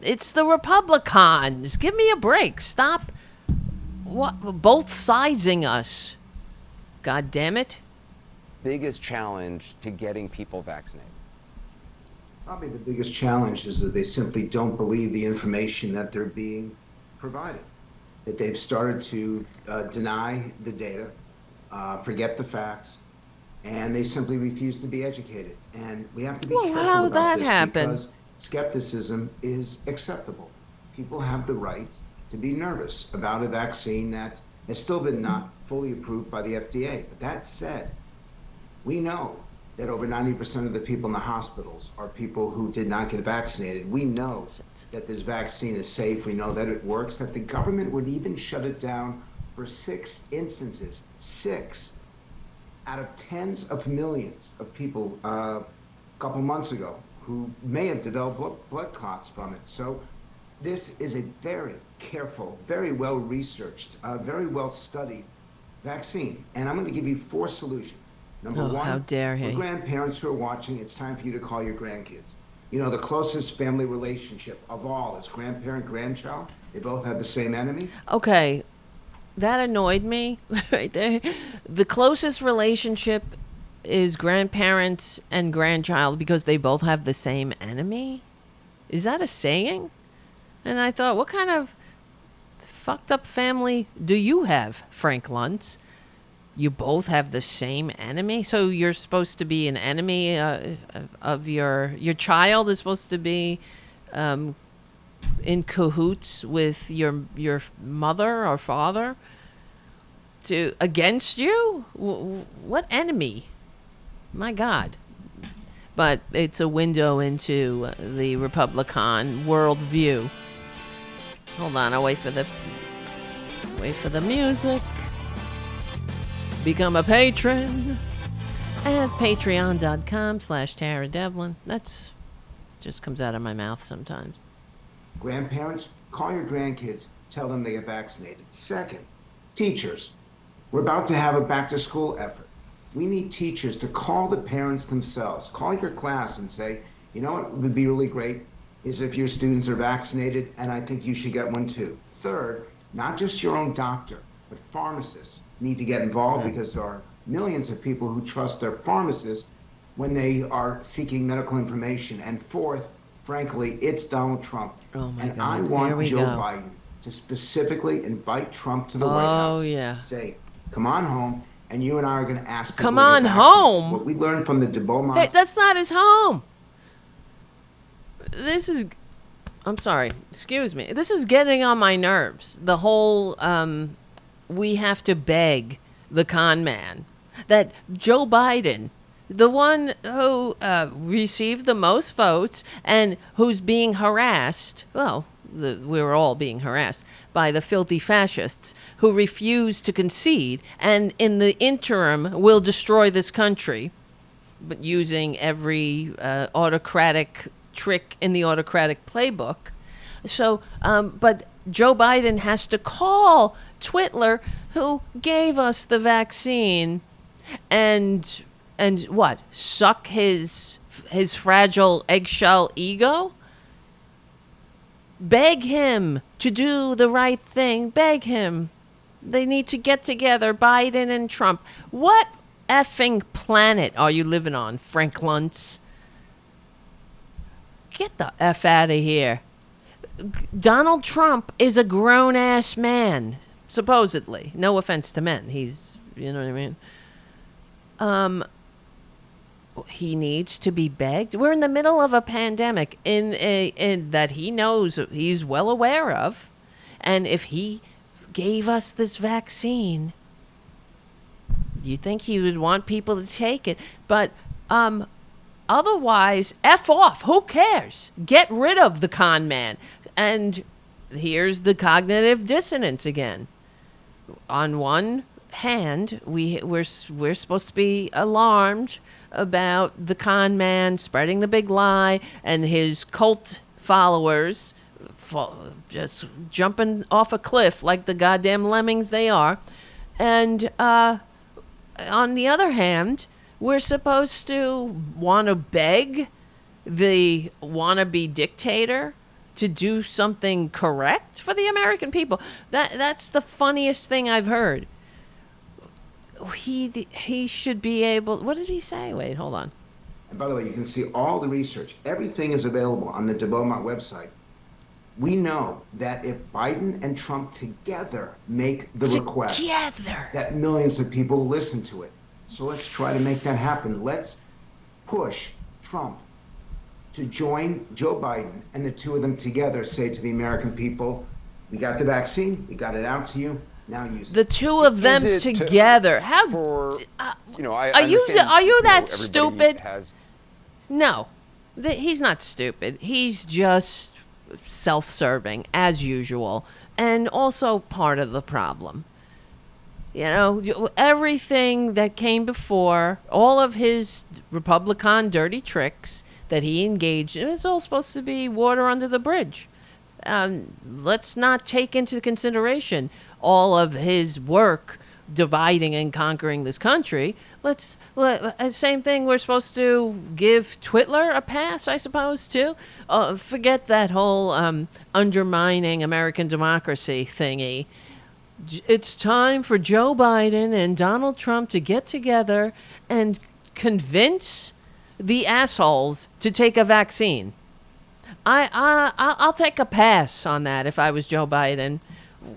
It's the Republicans. Give me a break. Stop both sidesing us. God damn it. Biggest challenge to getting people vaccinated? Probably the biggest challenge is that they simply don't believe the information that they're being provided. That they've started to deny the data, forget the facts, and they simply refuse to be educated. And we have to be careful how about that this happen? because skepticism is acceptable. People have the right to be nervous about a vaccine that has still been not fully approved by the FDA. But that said, we know that over 90% of the people in the hospitals are people who did not get vaccinated. We know that this vaccine is safe. We know that it works, that the government would even shut it down for 6 instances, 6 out of tens of millions of people a couple months ago who may have developed blood clots from it. So this is a very careful, very well-researched, very well-studied vaccine. And I'm going to give you 4 solutions. Number one, how dare he. for grandparents who are watching, it's time for you to call your grandkids. You know, the closest family relationship of all is grandparent-grandchild. They both have the same enemy. Okay, that annoyed me right there. The closest relationship is grandparents and grandchild because they both have the same enemy? Is that a saying? And I thought, what kind of fucked up family do you have, Frank Luntz? You both have the same enemy? So you're supposed to be an enemy of your child is supposed to be in cahoots with your mother or father against you? What enemy? My God. But it's a window into the Republican worldview. Hold on, I'll wait for the music. Become a patron at patreon.com/Tara Devlin. That's just comes out of my mouth sometimes. Grandparents, call your grandkids, tell them they get vaccinated. Second, teachers, we're about to have a back-to-school effort. We need teachers to call the parents themselves. Call your class and say, you know what would be really great is if your students are vaccinated, and I think you should get one too. Third, not just your own doctor, but pharmacists need to get involved because there are millions of people who trust their pharmacists when they are seeking medical information. And fourth, frankly, it's Donald Trump. Oh my and God. I want Here Joe we go. Biden to specifically invite Trump to the White House. Oh, yeah. Say, come on home, and you and I are going to ask people Come to get on vaccinated. home? What we learned from the Beaumont. Hey, that's not his home. I'm sorry, excuse me. This is getting on my nerves. The whole, we have to beg the con man. That Joe Biden, the one who received the most votes and who's being harassed, we're all being harassed by the filthy fascists who refuse to concede and in the interim will destroy this country, but using every autocratic trick in the autocratic playbook. So, but Joe Biden has to call Twitler, who gave us the vaccine, and what? Suck his fragile eggshell ego? Beg him to do the right thing. Beg him. They need to get together, Biden and Trump. What effing planet are you living on, Frank Luntz? Get the F out of here. Donald Trump is a grown-ass man, supposedly. No offense to men. He's, you know what I mean? He needs to be begged. We're in the middle of a pandemic in that he knows, he's well aware of. And if he gave us this vaccine, you think he would want people to take it. But otherwise, F off. Who cares? Get rid of the con man. And here's the cognitive dissonance again. On one hand, we're supposed to be alarmed about the con man spreading the big lie and his cult followers just jumping off a cliff like the goddamn lemmings they are. And on the other hand, we're supposed to want to beg the wannabe dictator to do something correct for the American people. That's the funniest thing I've heard. He should be able... What did he say? Wait, hold on. And by the way, you can see all the research. Everything is available on the de Beaumont website. We know that if Biden and Trump together make the request, that millions of people will listen to it. So let's try to make that happen. Let's push Trump to join Joe Biden, and the two of them together say to the American people, we got the vaccine, we got it out to you, now use it. The two of them together. How? Are you that stupid? No, he's not stupid. He's just self-serving as usual, and also part of the problem. You know, everything that came before, all of his Republican dirty tricks that he engaged in, is all supposed to be water under the bridge. Let's not take into consideration all of his work dividing and conquering this country. Same thing, we're supposed to give Twitler a pass, I suppose, too. Forget that whole undermining American democracy thingy. It's time for Joe Biden and Donald Trump to get together and convince the assholes to take a vaccine. I'll take a pass on that if I was Joe Biden.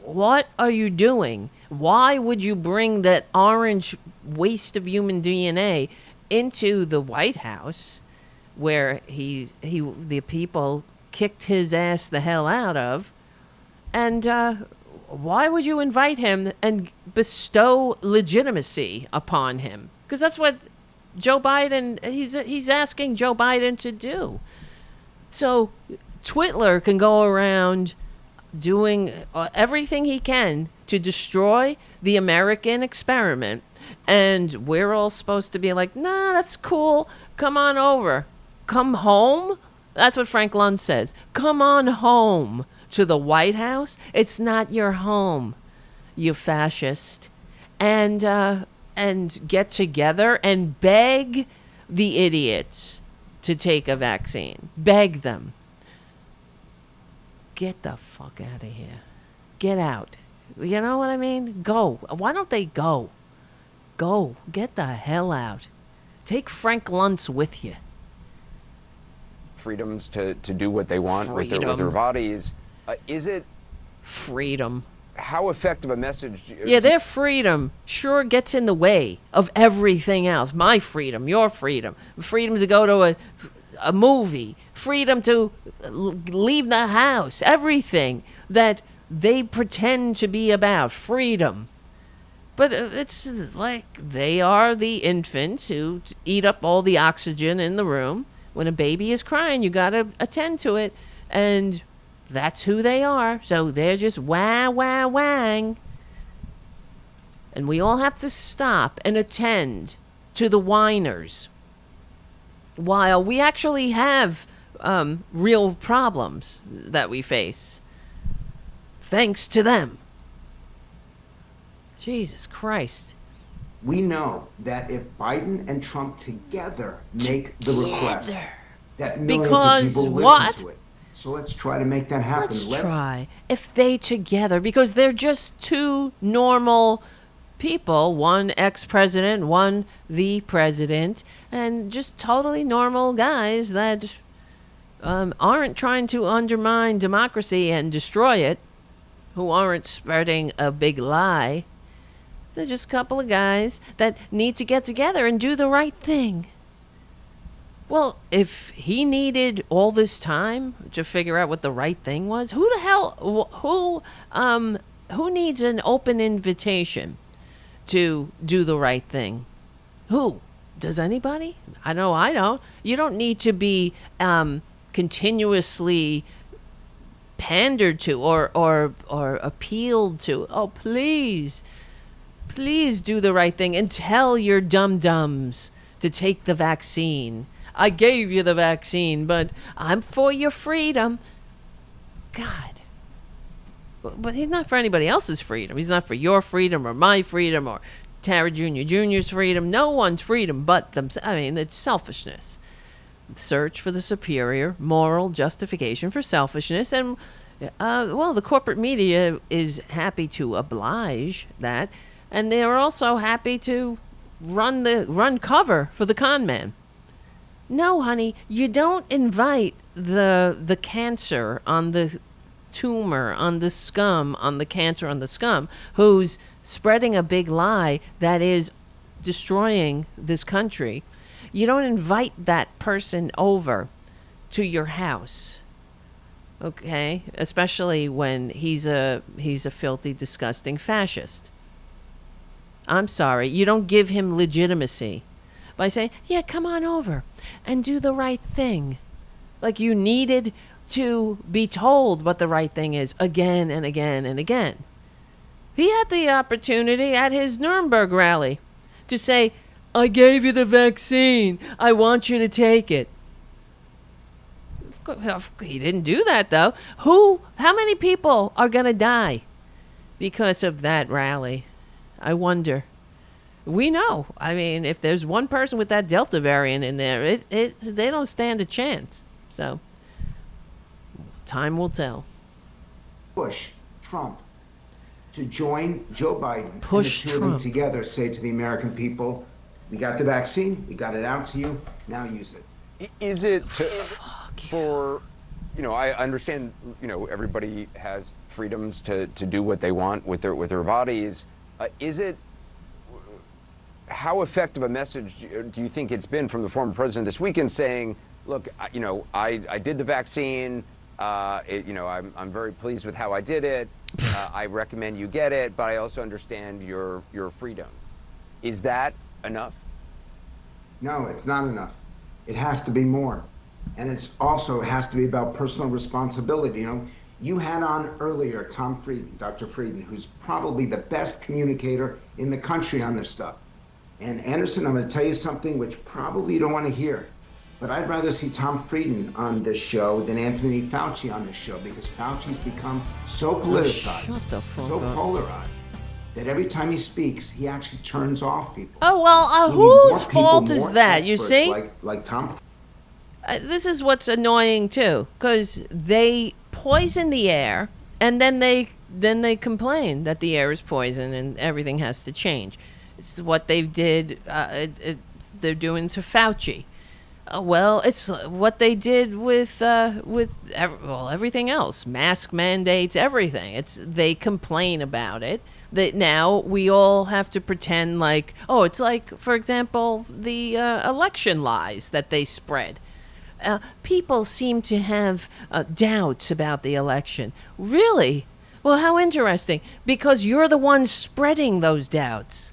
What are you doing? Why would you bring that orange waste of human DNA into the White House, where the people kicked his ass the hell out of? And why would you invite him and bestow legitimacy upon him? Because that's what Joe Biden, he's asking Joe Biden to do. So Twitler can go around doing everything he can to destroy the American experiment, and we're all supposed to be like, nah, that's cool, come on over. Come home? That's what Frank Lund says. Come on home to the White House. It's not your home, you fascist. And get together and beg the idiots to take a vaccine. Beg them. Get the fuck out of here. Get out. You know what I mean? Go. Why don't they go? Go. Get the hell out. Take Frank Luntz with you. Freedoms to do what they want with their bodies. Is it... Freedom. How effective a message... Yeah, their freedom sure gets in the way of everything else. My freedom, your freedom. Freedom to go to a movie. Freedom to leave the house. Everything that they pretend to be about. Freedom. But it's like they are the infants who eat up all the oxygen in the room. When a baby is crying, you got to attend to it. And that's who they are. So they're just wah, wah, wang. And we all have to stop and attend to the whiners, while we actually have real problems that we face. Thanks to them. Jesus Christ. We know that if Biden and Trump together make the request, that millions of people listen to it. So let's try to make that happen. Let's try. If they together, because they're just two normal people, one ex-president, one the president, and just totally normal guys that aren't trying to undermine democracy and destroy it, who aren't spreading a big lie. They're just a couple of guys that need to get together and do the right thing. Well, if he needed all this time to figure out what the right thing was, who the hell, who needs an open invitation to do the right thing? Who? Does anybody? I know I don't. You don't need to be continuously pandered to or appealed to. Oh, please do the right thing and tell your dum-dums to take the vaccine. I gave you the vaccine, but I'm for your freedom. God. But he's not for anybody else's freedom. He's not for your freedom or my freedom or Tara Jr.'s freedom. No one's freedom but themselves. I mean, it's selfishness. Search for the superior moral justification for selfishness. And, well, the corporate media is happy to oblige that. And they're also happy to run cover for the con man. No, honey, you don't invite the cancer on the tumor, on the scum, on the cancer on the scum, who's spreading a big lie that is destroying this country. You don't invite that person over to your house. Okay? Especially when he's a filthy, disgusting fascist. I'm sorry, you don't give him legitimacy by saying, yeah, come on over and do the right thing. Like you needed to be told what the right thing is again and again and again. He had the opportunity at his Nuremberg rally to say, I gave you the vaccine. I want you to take it. He didn't do that, though. How many people are going to die because of that rally? I wonder. We know. I mean, if there's one person with that Delta variant in there, they don't stand a chance. So, time will tell. Push Trump to join Joe Biden. Push and the two of them together say to the American people, we got the vaccine, we got it out to you, now use it. Is it for, I understand, everybody has freedoms to do what they want with their bodies. Is it, how effective a message do you think it's been from the former president this weekend saying, look, I did the vaccine, I'm very pleased with how I did it, I recommend you get it, but I also understand your freedom. Is that enough? No, it's not enough. It has to be more. And it has to be about personal responsibility. You had on earlier Tom Frieden, Dr. Frieden, who's probably the best communicator in the country on this stuff. And Anderson, I'm going to tell you something which probably you don't want to hear, but I'd rather see Tom Frieden on this show than Anthony Fauci on this show, because Fauci's become so politicized, so polarized, that every time he speaks, he actually turns off people. Oh, well, whose fault is that? You see? Like Tom. This is what's annoying, too, because they poison the air, and then they complain that the air is poison and everything has to change. It's what they're doing to Fauci. Well, it's what they did with everything else, mask mandates, everything. They complain about it. That now we all have to pretend like, it's like, for example, the election lies that they spread. People seem to have doubts about the election. Really? Well, how interesting. Because you're the one spreading those doubts.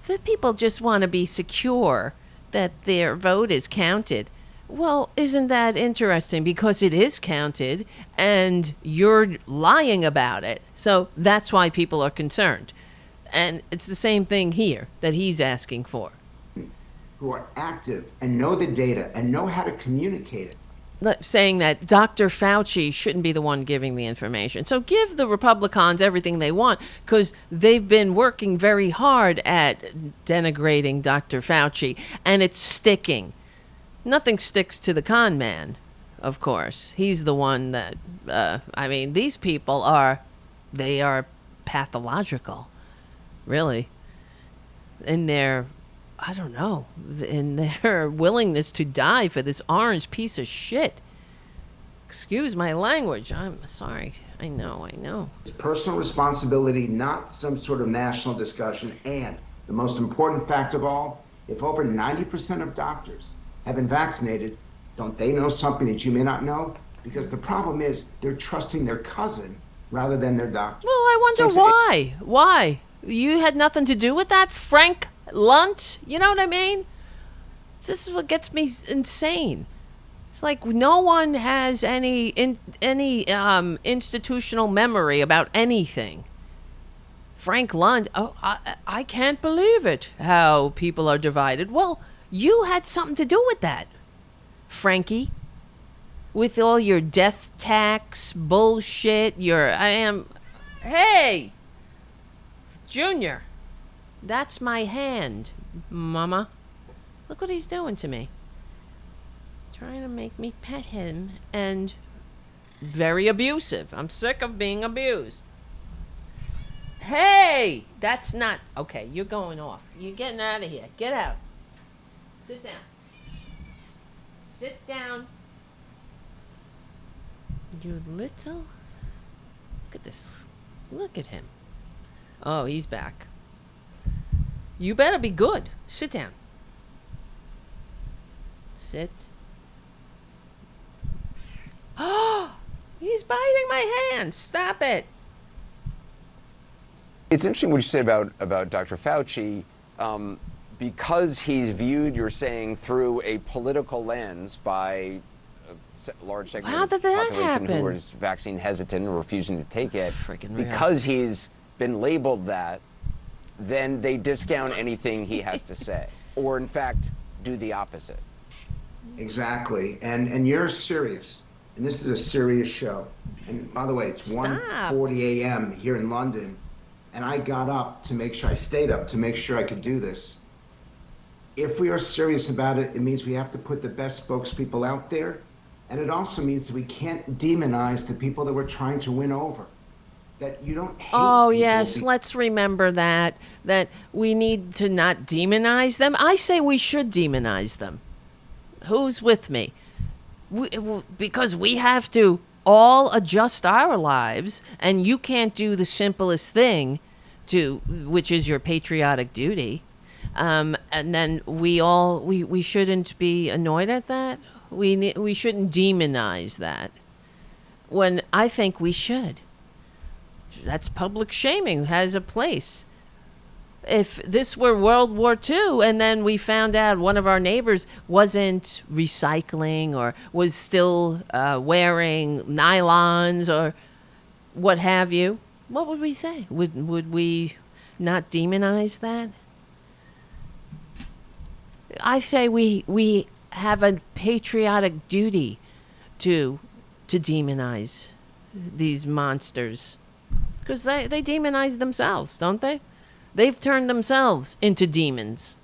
The people just want to be secure that their vote is counted. Well, isn't that interesting? Because it is counted, and you're lying about it. So that's why people are concerned. And it's the same thing here that he's asking for. Who are active and know the data and know how to communicate it. saying that Dr. Fauci shouldn't be the one giving the information. So give the Republicans everything they want, because they've been working very hard at denigrating Dr. Fauci, and it's sticking. Nothing sticks to the con man, of course. He's the one that, these people are pathological, really, in their, in their willingness to die for this orange piece of shit. Excuse my language. I'm sorry. I know. It's personal responsibility, not some sort of national discussion. And the most important fact of all, if over 90% of doctors have been vaccinated, don't they know something that you may not know? Because the problem is they're trusting their cousin rather than their doctor. Well, I wonder why. Why? You had nothing to do with that, Frank Luntz? You know what I mean? This is what gets me insane. It's like no one has any institutional memory about anything. Frank Luntz, I can't believe it, how people are divided. Well, you had something to do with that, Frankie. With all your death tax bullshit, hey, Junior, that's my hand, Mama. Look what he's doing to me. Trying to make me pet him, and very abusive. I'm sick of being abused. Hey, that's not, okay, you're going off. You're getting out of here. Get out. Sit down. Sit down. You little... Look at this. Look at him. Oh, he's back. You better be good. Sit down. Sit. Oh, he's biting my hand. Stop it. It's interesting what you said about Dr. Fauci. Because he's viewed, you're saying, through a political lens by a large segment of the population who is vaccine hesitant or refusing to take it. Because he's been labeled that, then they discount anything he has to say, or in fact, do the opposite. Exactly, and you're serious, and this is a serious show. And by the way, it's 1:40 a.m. here in London, and I got up to make sure, I stayed up to make sure I could do this. If we are serious about it, it means we have to put the best spokespeople out there, and it also means that we can't demonize the people that we're trying to win over. That you don't hate Oh, people yes, let's remember that we need to not demonize them. I say we should demonize them. Who's with me? Because we have to all adjust our lives, and you can't do the simplest thing, which is your patriotic duty. And then we shouldn't be annoyed at that. We shouldn't demonize that, when I think we should. That's public shaming, has a place. If this were World War II and then we found out one of our neighbors wasn't recycling or was still wearing nylons or what have you, what would we say? Would we not demonize that? I say we have a patriotic duty to demonize these monsters. Because they demonize themselves, don't they? They've turned themselves into demons.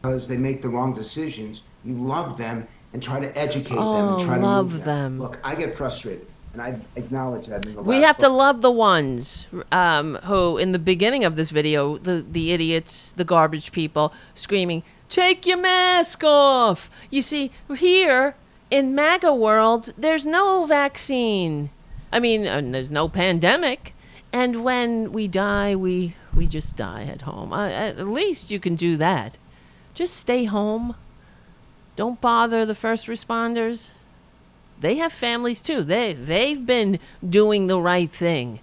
Because they make the wrong decisions, you love them and try to educate them and try to move them. Look, I get frustrated, and I acknowledge that. We have to love the ones who, in the beginning of this video, the idiots, the garbage people, screaming, "Take your mask off!" You see, here in MAGA world, there's no vaccine. I mean, there's no pandemic. And when we die, we just die at home. At least you can do that. Just stay home. Don't bother the first responders. They have families too. They've been doing the right thing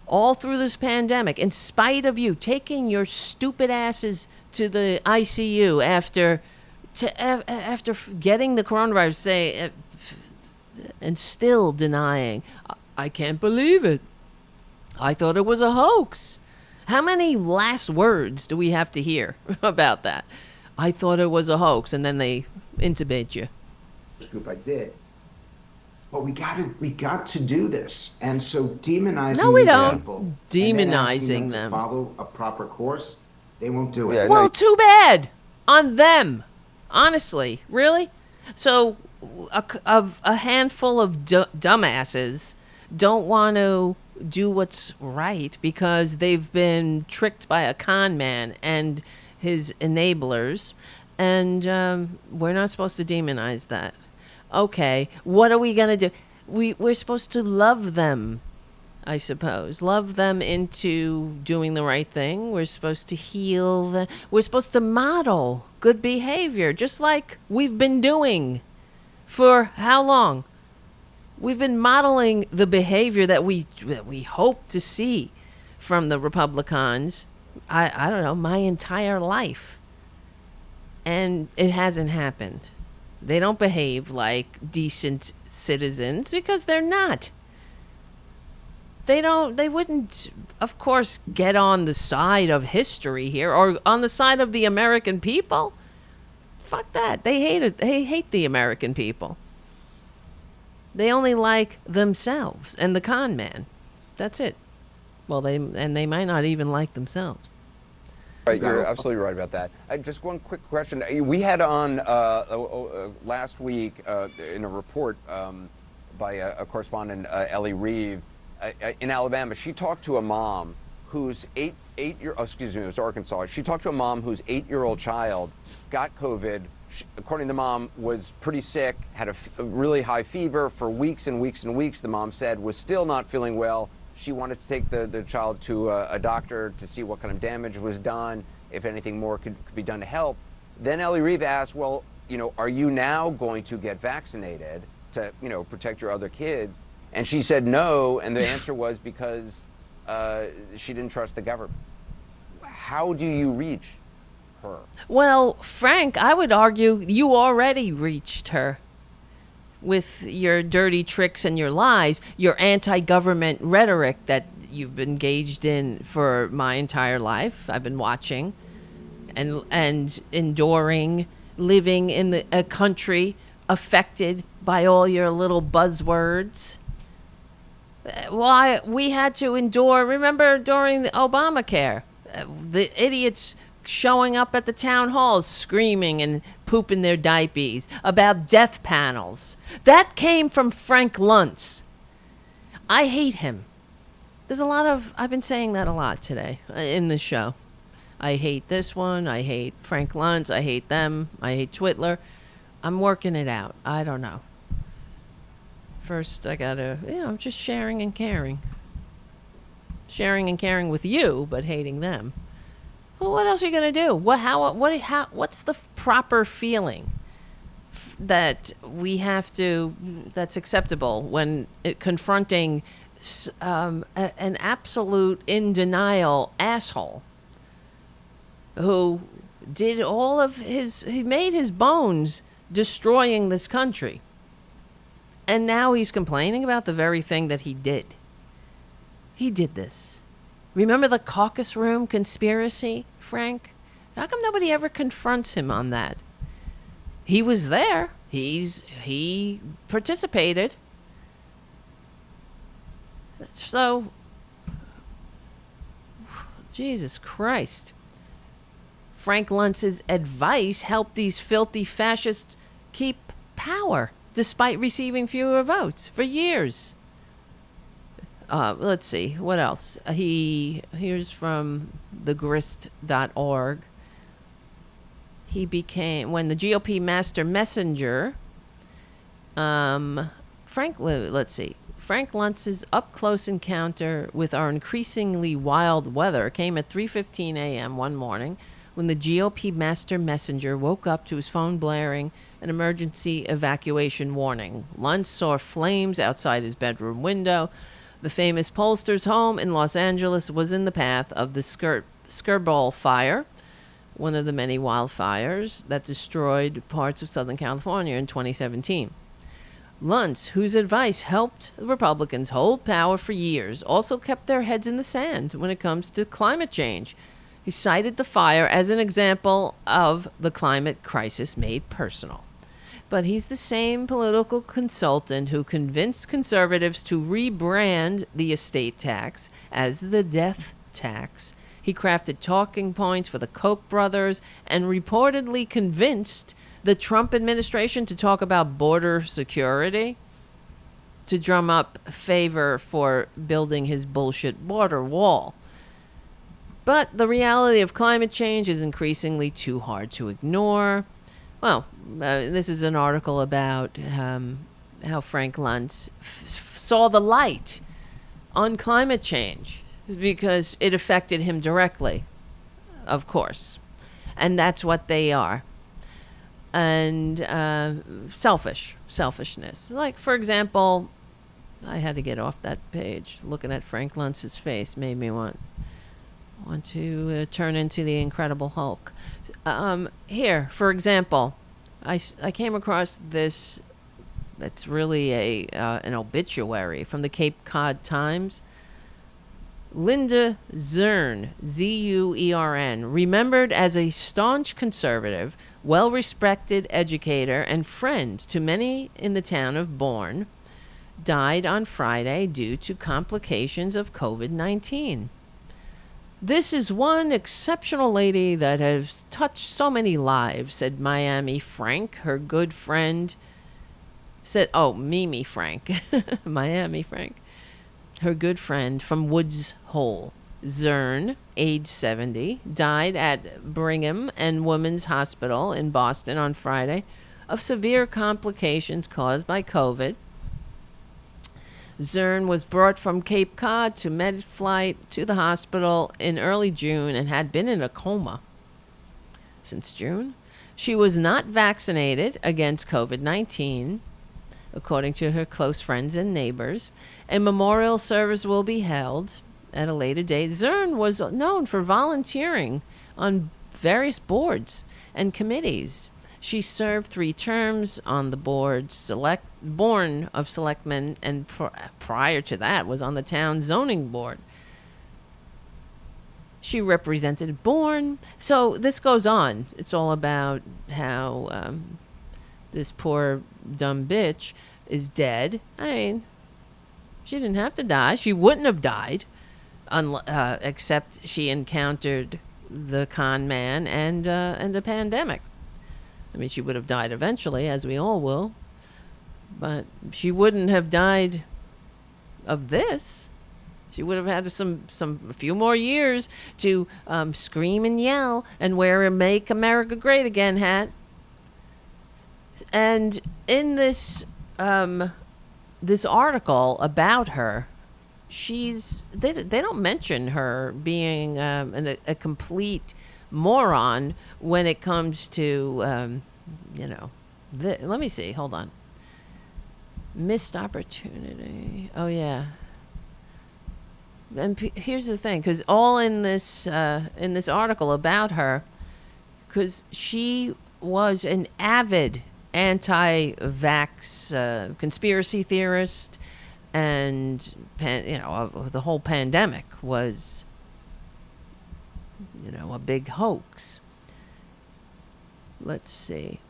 all through this pandemic, in spite of you taking your stupid asses to the ICU after getting the coronavirus, and still denying. I can't believe it. I thought it was a hoax. How many last words do we have to hear about that? I thought it was a hoax, and then they intubate you. Group I did. But we got to do this. And so demonizing No, we these don't. people, Demonizing and then asking them. to follow a proper course, they won't do it. Yeah, Well, too bad on them. Honestly, really. So, a handful of dumbasses don't want to do what's right because they've been tricked by a con man and his enablers, and we're not supposed to demonize that. Okay, what are we gonna do? We're supposed to love them, I suppose. Love them into doing the right thing. We're supposed to heal them. We're supposed to model good behavior, just like we've been doing for how long? We've been modeling the behavior that we hope to see from the Republicans, I don't know, my entire life. And it hasn't happened. They don't behave like decent citizens because they're not. They wouldn't, of course, get on the side of history here or on the side of the American people. Fuck that. They hate it. They hate the American people. They only like themselves and the con man. That's it. Well, they might not even like themselves. Right, you're absolutely right about that. Just one quick question. We had on last week in a report by a correspondent, Ellie Reeve, in Alabama. She talked to a mom whose it was Arkansas. She talked to a mom whose 8-year-old child got COVID. She, according to the mom, was pretty sick, had a really high fever for weeks and weeks and weeks, the mom said, was still not feeling well. She wanted to take the child to a doctor to see what kind of damage was done, if anything more could be done to help. Then Ellie Reeve asked, well, are you now going to get vaccinated to, protect your other kids? And she said no, and the answer was because she didn't trust the government. How do you reach her? Well, Frank, I would argue you already reached her. With your dirty tricks and your lies, your anti-government rhetoric that you've engaged in for my entire life. I've been watching and enduring, living in a country affected by all your little buzzwords. Why we had to endure, remember during the Obamacare, the idiots showing up at the town halls screaming and pooping their diapers about death panels. That came from Frank Luntz. I hate him. I've been saying that a lot today in the show. I hate this one. I hate Frank Luntz. I hate them. I hate Twitler. I'm working it out. I don't know. First, I gotta, I'm just sharing and caring. Sharing and caring with you, but hating them. Well, what else are you gonna do? What's the proper feeling that we have to? That's acceptable when confronting an absolute in denial asshole who did all of he made his bones destroying this country, and now he's complaining about the very thing that he did. He did this. Remember the caucus room conspiracy, Frank? How come nobody ever confronts him on that? He was there. He participated. So, Jesus Christ. Frank Luntz's advice helped these filthy fascists keep power despite receiving fewer votes for years. Let's see, what else? Here's from thegrist.org. He became, when the GOP master messenger, Frank Luntz's up-close encounter with our increasingly wild weather came at 3:15 a.m. one morning when the GOP master messenger woke up to his phone blaring an emergency evacuation warning. Luntz saw flames outside his bedroom window. The famous pollster's home in Los Angeles was in the path of the Skirball fire, one of the many wildfires that destroyed parts of Southern California in 2017. Luntz, whose advice helped the Republicans hold power for years, also kept their heads in the sand when it comes to climate change. He cited the fire as an example of the climate crisis made personal. But he's the same political consultant who convinced conservatives to rebrand the estate tax as the death tax. He crafted talking points for the Koch brothers and reportedly convinced the Trump administration to talk about border security to drum up favor for building his bullshit border wall. But the reality of climate change is increasingly too hard to ignore. Well, this is an article about how Frank Luntz saw the light on climate change because it affected him directly, of course. And that's what they are. And selfishness. Like, for example, I had to get off that page. Looking at Frank Luntz's face made me want to turn into the Incredible Hulk. Here, for example, I came across this. It's really an obituary from the Cape Cod Times. Linda Zern, Z-U-E-R-N, remembered as a staunch conservative, well-respected educator, and friend to many in the town of Bourne, died on Friday due to complications of COVID-19. This is one exceptional lady that has touched so many lives, said Miami Frank, her good friend. Mimi Frank. Miami Frank. Her good friend from Woods Hole. Zern, age 70, died at Brigham and Women's Hospital in Boston on Friday of severe complications caused by COVID. Zern was brought from Cape Cod to med-flight to the hospital in early June and had been in a coma since June. She was not vaccinated against COVID-19, according to her close friends and neighbors. A memorial service will be held at a later date. Zern was known for volunteering on various boards and committees. She served 3 terms on the board Bourne of Selectmen, and prior to that was on the town zoning board. She represented Bourne. So this goes on. It's all about how this poor dumb bitch is dead. I mean, she didn't have to die. She wouldn't have died except she encountered the con man and the pandemic. I mean, she would have died eventually, as we all will. But she wouldn't have died of this. She would have had a few more years to scream and yell and wear a "Make America Great Again" hat. And in this this article about her, they don't mention her being a complete moron when it comes to let me see, hold on. Missed opportunity. Oh yeah. And here's the thing, because all in this article about her, because she was an avid anti-vax conspiracy theorist, and the whole pandemic was a big hoax. Let's see.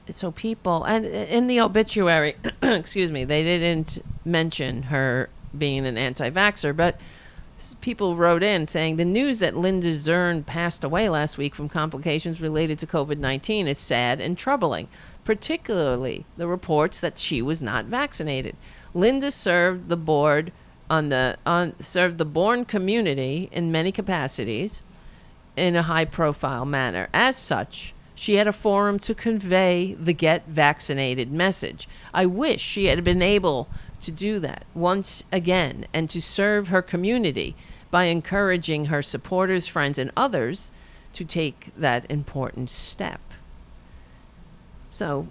So people, and in the obituary, excuse me, they didn't mention her being an anti-vaxxer, but people wrote in saying the news that Linda Zern passed away last week from complications related to COVID-19 is sad and troubling, particularly the reports that she was not vaccinated. Linda served the board served the Bourne community in many capacities in a high-profile manner. As such, she had a forum to convey the get vaccinated message. I wish she had been able to do that once again and to serve her community by encouraging her supporters, friends, and others to take that important step. So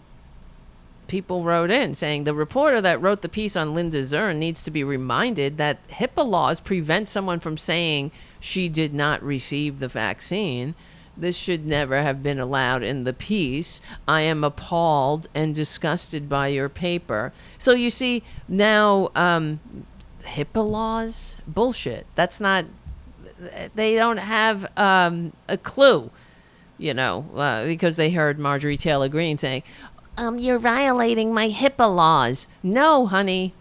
people wrote in saying the reporter that wrote the piece on Linda Zern needs to be reminded that HIPAA laws prevent someone from saying she did not receive the vaccine. This should never have been allowed in the piece. I am appalled and disgusted by your paper. So you see, now HIPAA laws? Bullshit. That's not they don't have a clue, because they heard Marjorie Taylor Greene saying, you're violating my HIPAA laws. No, honey,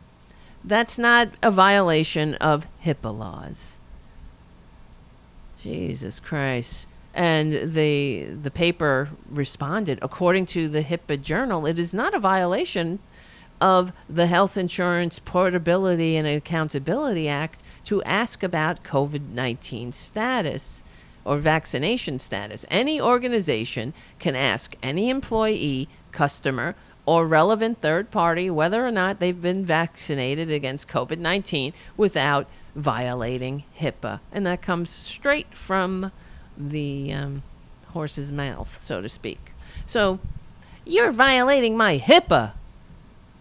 that's not a violation of HIPAA laws. Jesus Christ. And the paper responded, according to the HIPAA Journal, it is not a violation of the Health Insurance Portability and Accountability Act to ask about COVID-19 status or vaccination status. Any organization can ask any employee, customer, or relevant third party whether or not they've been vaccinated against COVID-19 without violating HIPAA. And that comes straight from the horse's mouth, so to speak. So, you're violating my HIPAA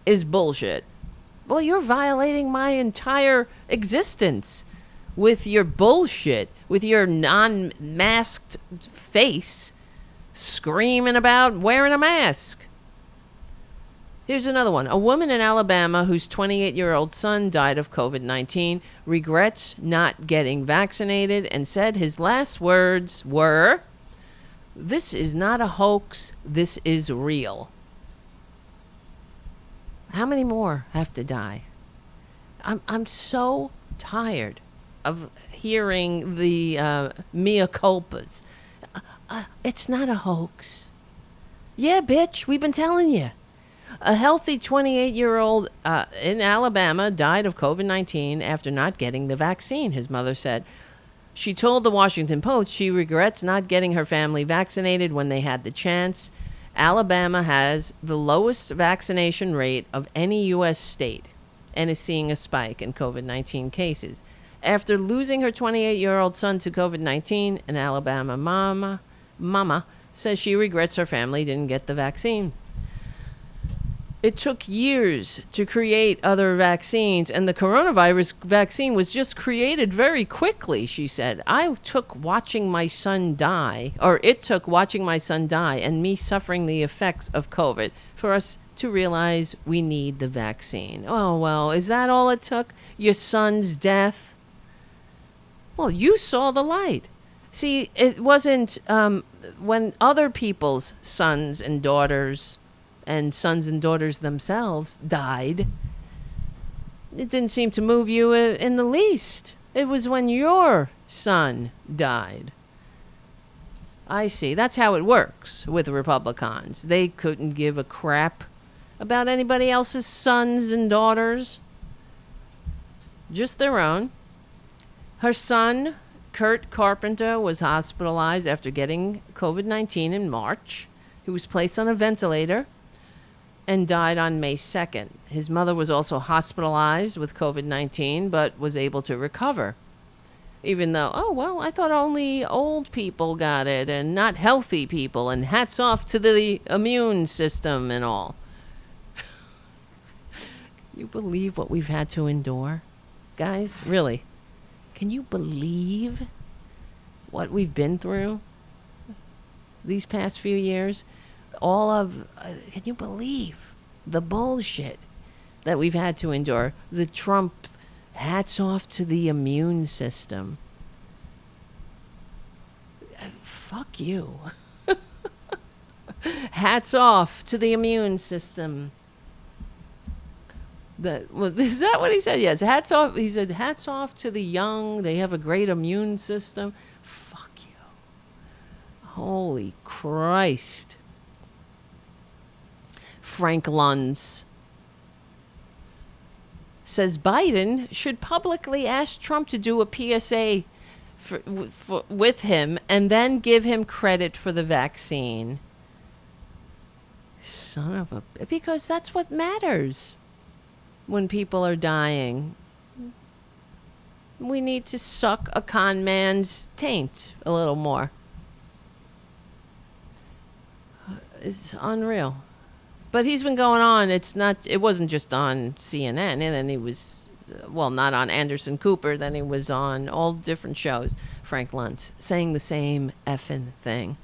is bullshit. Well, you're violating my entire existence with your bullshit, with your non-masked face screaming about wearing a mask. Here's another one. A woman in Alabama whose 28-year-old son died of COVID-19 regrets not getting vaccinated and said his last words were, "This is not a hoax. This is real." How many more have to die? I'm so tired of hearing the mea culpas. It's not a hoax. Yeah, bitch, we've been telling you. A healthy 28-year-old in Alabama died of COVID-19 after not getting the vaccine, his mother said. She told the Washington Post she regrets not getting her family vaccinated when they had the chance. Alabama has the lowest vaccination rate of any U.S. state and is seeing a spike in COVID-19 cases. After losing her 28-year-old son to COVID-19, an Alabama mama says she regrets her family didn't get the vaccine. It took years to create other vaccines, and the coronavirus vaccine was just created very quickly, she said. It took watching my son die and me suffering the effects of COVID for us to realize we need the vaccine. Oh, well, is that all it took? Your son's death? Well, you saw the light. See, it wasn't when other people's sons and daughters and sons and daughters themselves died, it didn't seem to move you in the least. It was when your son died. I see. That's how it works with Republicans. They couldn't give a crap about anybody else's sons and daughters. Just their own. Her son, Kurt Carpenter, was hospitalized after getting COVID-19 in March. He was placed on a ventilator and died on May 2nd. His mother was also hospitalized with COVID-19, but was able to recover. Even though, I thought only old people got it and not healthy people, and hats off to the immune system and all. Can you believe what we've had to endure? Guys, really? Can you believe what we've been through these past few years? Can you believe the bullshit that we've had to endure? The Trump hats off to the immune system. Fuck you. Hats off to the immune system. Is that what he said? Yes, hats off. He said, hats off to the young. They have a great immune system. Fuck you. Holy Christ. Frank Luntz says Biden should publicly ask Trump to do a PSA with him and then give him credit for the vaccine. Son of a... Because that's what matters when people are dying. We need to suck a con man's taint a little more. It's unreal. But he's been going on. It wasn't just on CNN. And then he was, not on Anderson Cooper. Then he was on all different shows. Frank Luntz saying the same effing thing.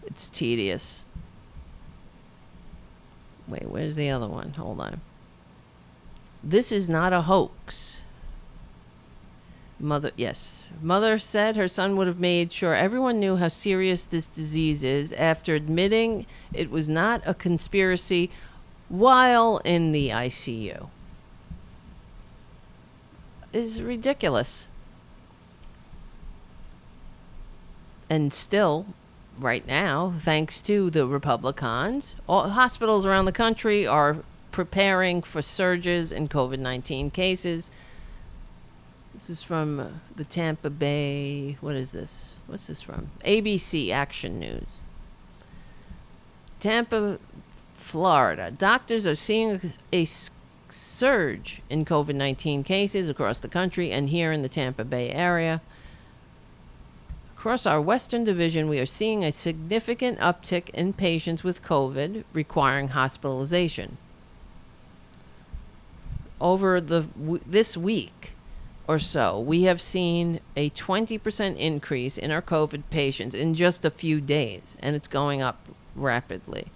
It's tedious. Wait, where's the other one? Hold on. This is not a hoax. Mother said her son would have made sure everyone knew how serious this disease is after admitting it was not a conspiracy while in the ICU. Is ridiculous. And still, right now, thanks to the Republicans, all hospitals around the country are preparing for surges in COVID-19 cases. This is from the Tampa Bay. What is this? What's this from? ABC Action News. Tampa, Florida. Doctors are seeing a surge in COVID-19 cases across the country and here in the Tampa Bay area. Across our Western Division, we are seeing a significant uptick in patients with COVID requiring hospitalization. Over this week or so, we have seen a 20% increase in our COVID patients in just a few days, and it's going up rapidly.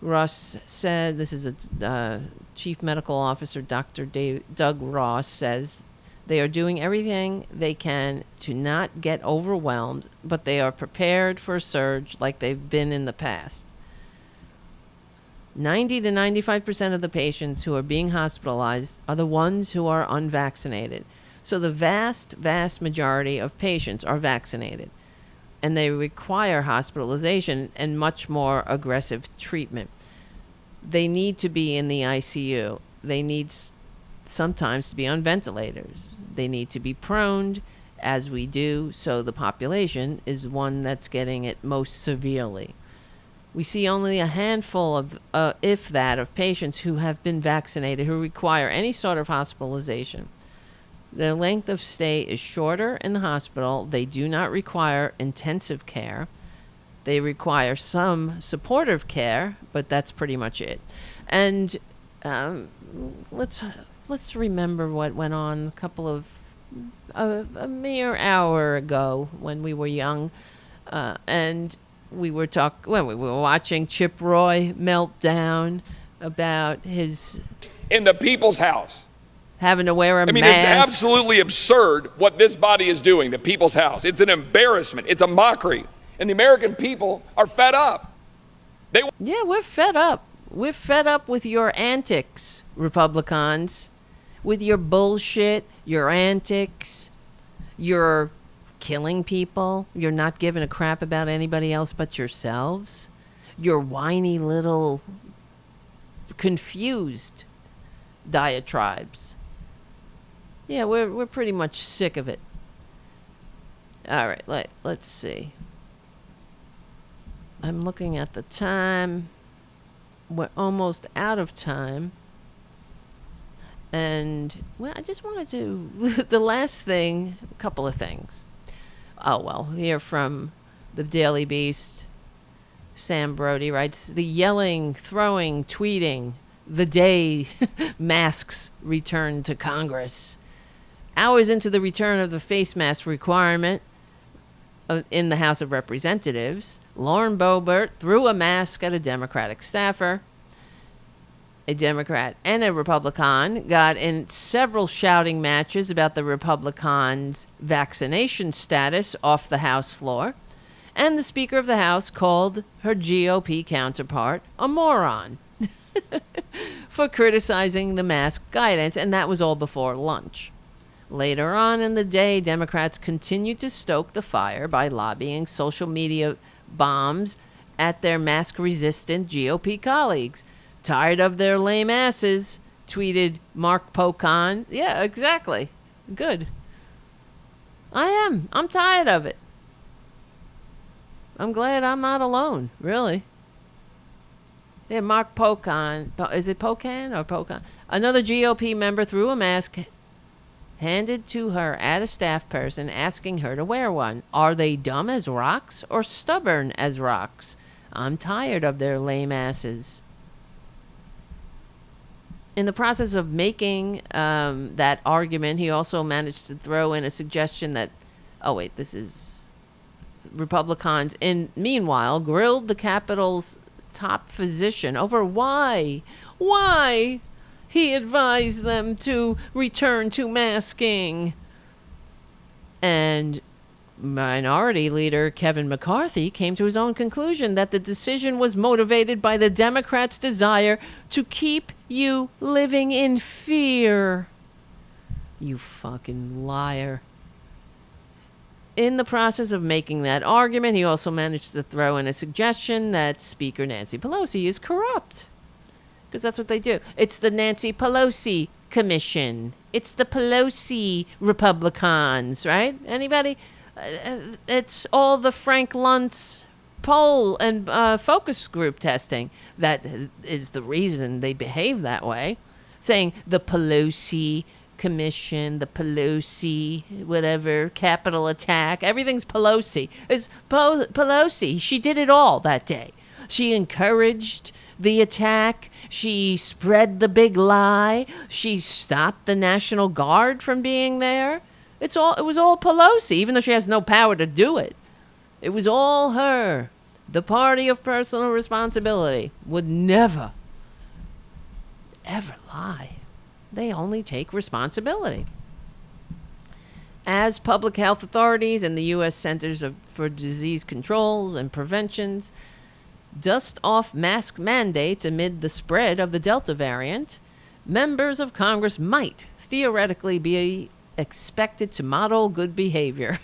Ross said, this is a Chief Medical Officer, Dr. Doug Ross, says they are doing everything they can to not get overwhelmed, but they are prepared for a surge like they've been in the past. 90 to 95% of the patients who are being hospitalized are the ones who are unvaccinated. So the vast, vast majority of patients are vaccinated, and they require hospitalization and much more aggressive treatment. They need to be in the ICU. They need sometimes to be on ventilators. They need to be proned, as we do, so the population is one that's getting it most severely. We see only a handful of, if that, of patients who have been vaccinated who require any sort of hospitalization. Their length of stay is shorter in the hospital. They do not require intensive care. They require some supportive care, but that's pretty much it. And let's remember what went on a mere hour ago when we were young, and we were watching Chip Roy melt down about his in the people's house. Having to wear a mask. It's absolutely absurd what this body is doing, the people's house. It's an embarrassment. It's a mockery. And the American people are fed up. We're fed up. We're fed up with your antics, Republicans. With your bullshit, your antics, your killing people. You're not giving a crap about anybody else but yourselves. Your whiny little confused diatribes. Yeah, we're pretty much sick of it. All right, let's see. I'm looking at the time. We're almost out of time. And, well, I just wanted to... the last thing, a couple of things. Oh, well, here from the Daily Beast, Sam Brody writes, the yelling, throwing, tweeting, the day masks return to Congress. Hours into the return of the face mask requirement in the House of Representatives, Lauren Boebert threw a mask at a Democratic staffer. A Democrat and a Republican got in several shouting matches about the Republicans' vaccination status off the House floor, and the Speaker of the House called her GOP counterpart a moron for criticizing the mask guidance, and that was all before lunch. Later on in the day, Democrats continued to stoke the fire by lobbying social media bombs at their mask-resistant GOP colleagues. Tired of their lame asses, tweeted Mark Pocon. Yeah, exactly. Good. I am. I'm tired of it. I'm glad I'm not alone, really. Yeah, Mark Pocon. Is it Pocan or Pocon? Another GOP member threw a mask handed to her at a staff person, asking her to wear one. Are they dumb as rocks or stubborn as rocks? I'm tired of their lame asses. In the process of making that argument, he also managed to throw in a suggestion that, this is Republicans, meanwhile, grilled the Capitol's top physician over why he advised them to return to masking. And Minority Leader Kevin McCarthy came to his own conclusion that the decision was motivated by the Democrats' desire to keep you living in fear. You fucking liar. In the process of making that argument, he also managed to throw in a suggestion that Speaker Nancy Pelosi is corrupt. Because that's what they do. It's the Nancy Pelosi Commission. It's the Pelosi Republicans, right? Anybody? It's all the Frank Luntz poll and focus group testing that is the reason they behave that way. Saying the Pelosi Commission, the Pelosi, whatever, Capitol attack, everything's Pelosi. It's Pelosi. She did it all that day. She encouraged the attack. She spread the big lie. She stopped the National Guard from being there. It was all Pelosi, even though she has no power to do it. It was all her. The party of personal responsibility would never, ever lie. They only take responsibility. As public health authorities and the U.S. Centers for Disease Controls and Preventions dust off mask mandates amid the spread of the Delta variant, members of Congress might theoretically be expected to model good behavior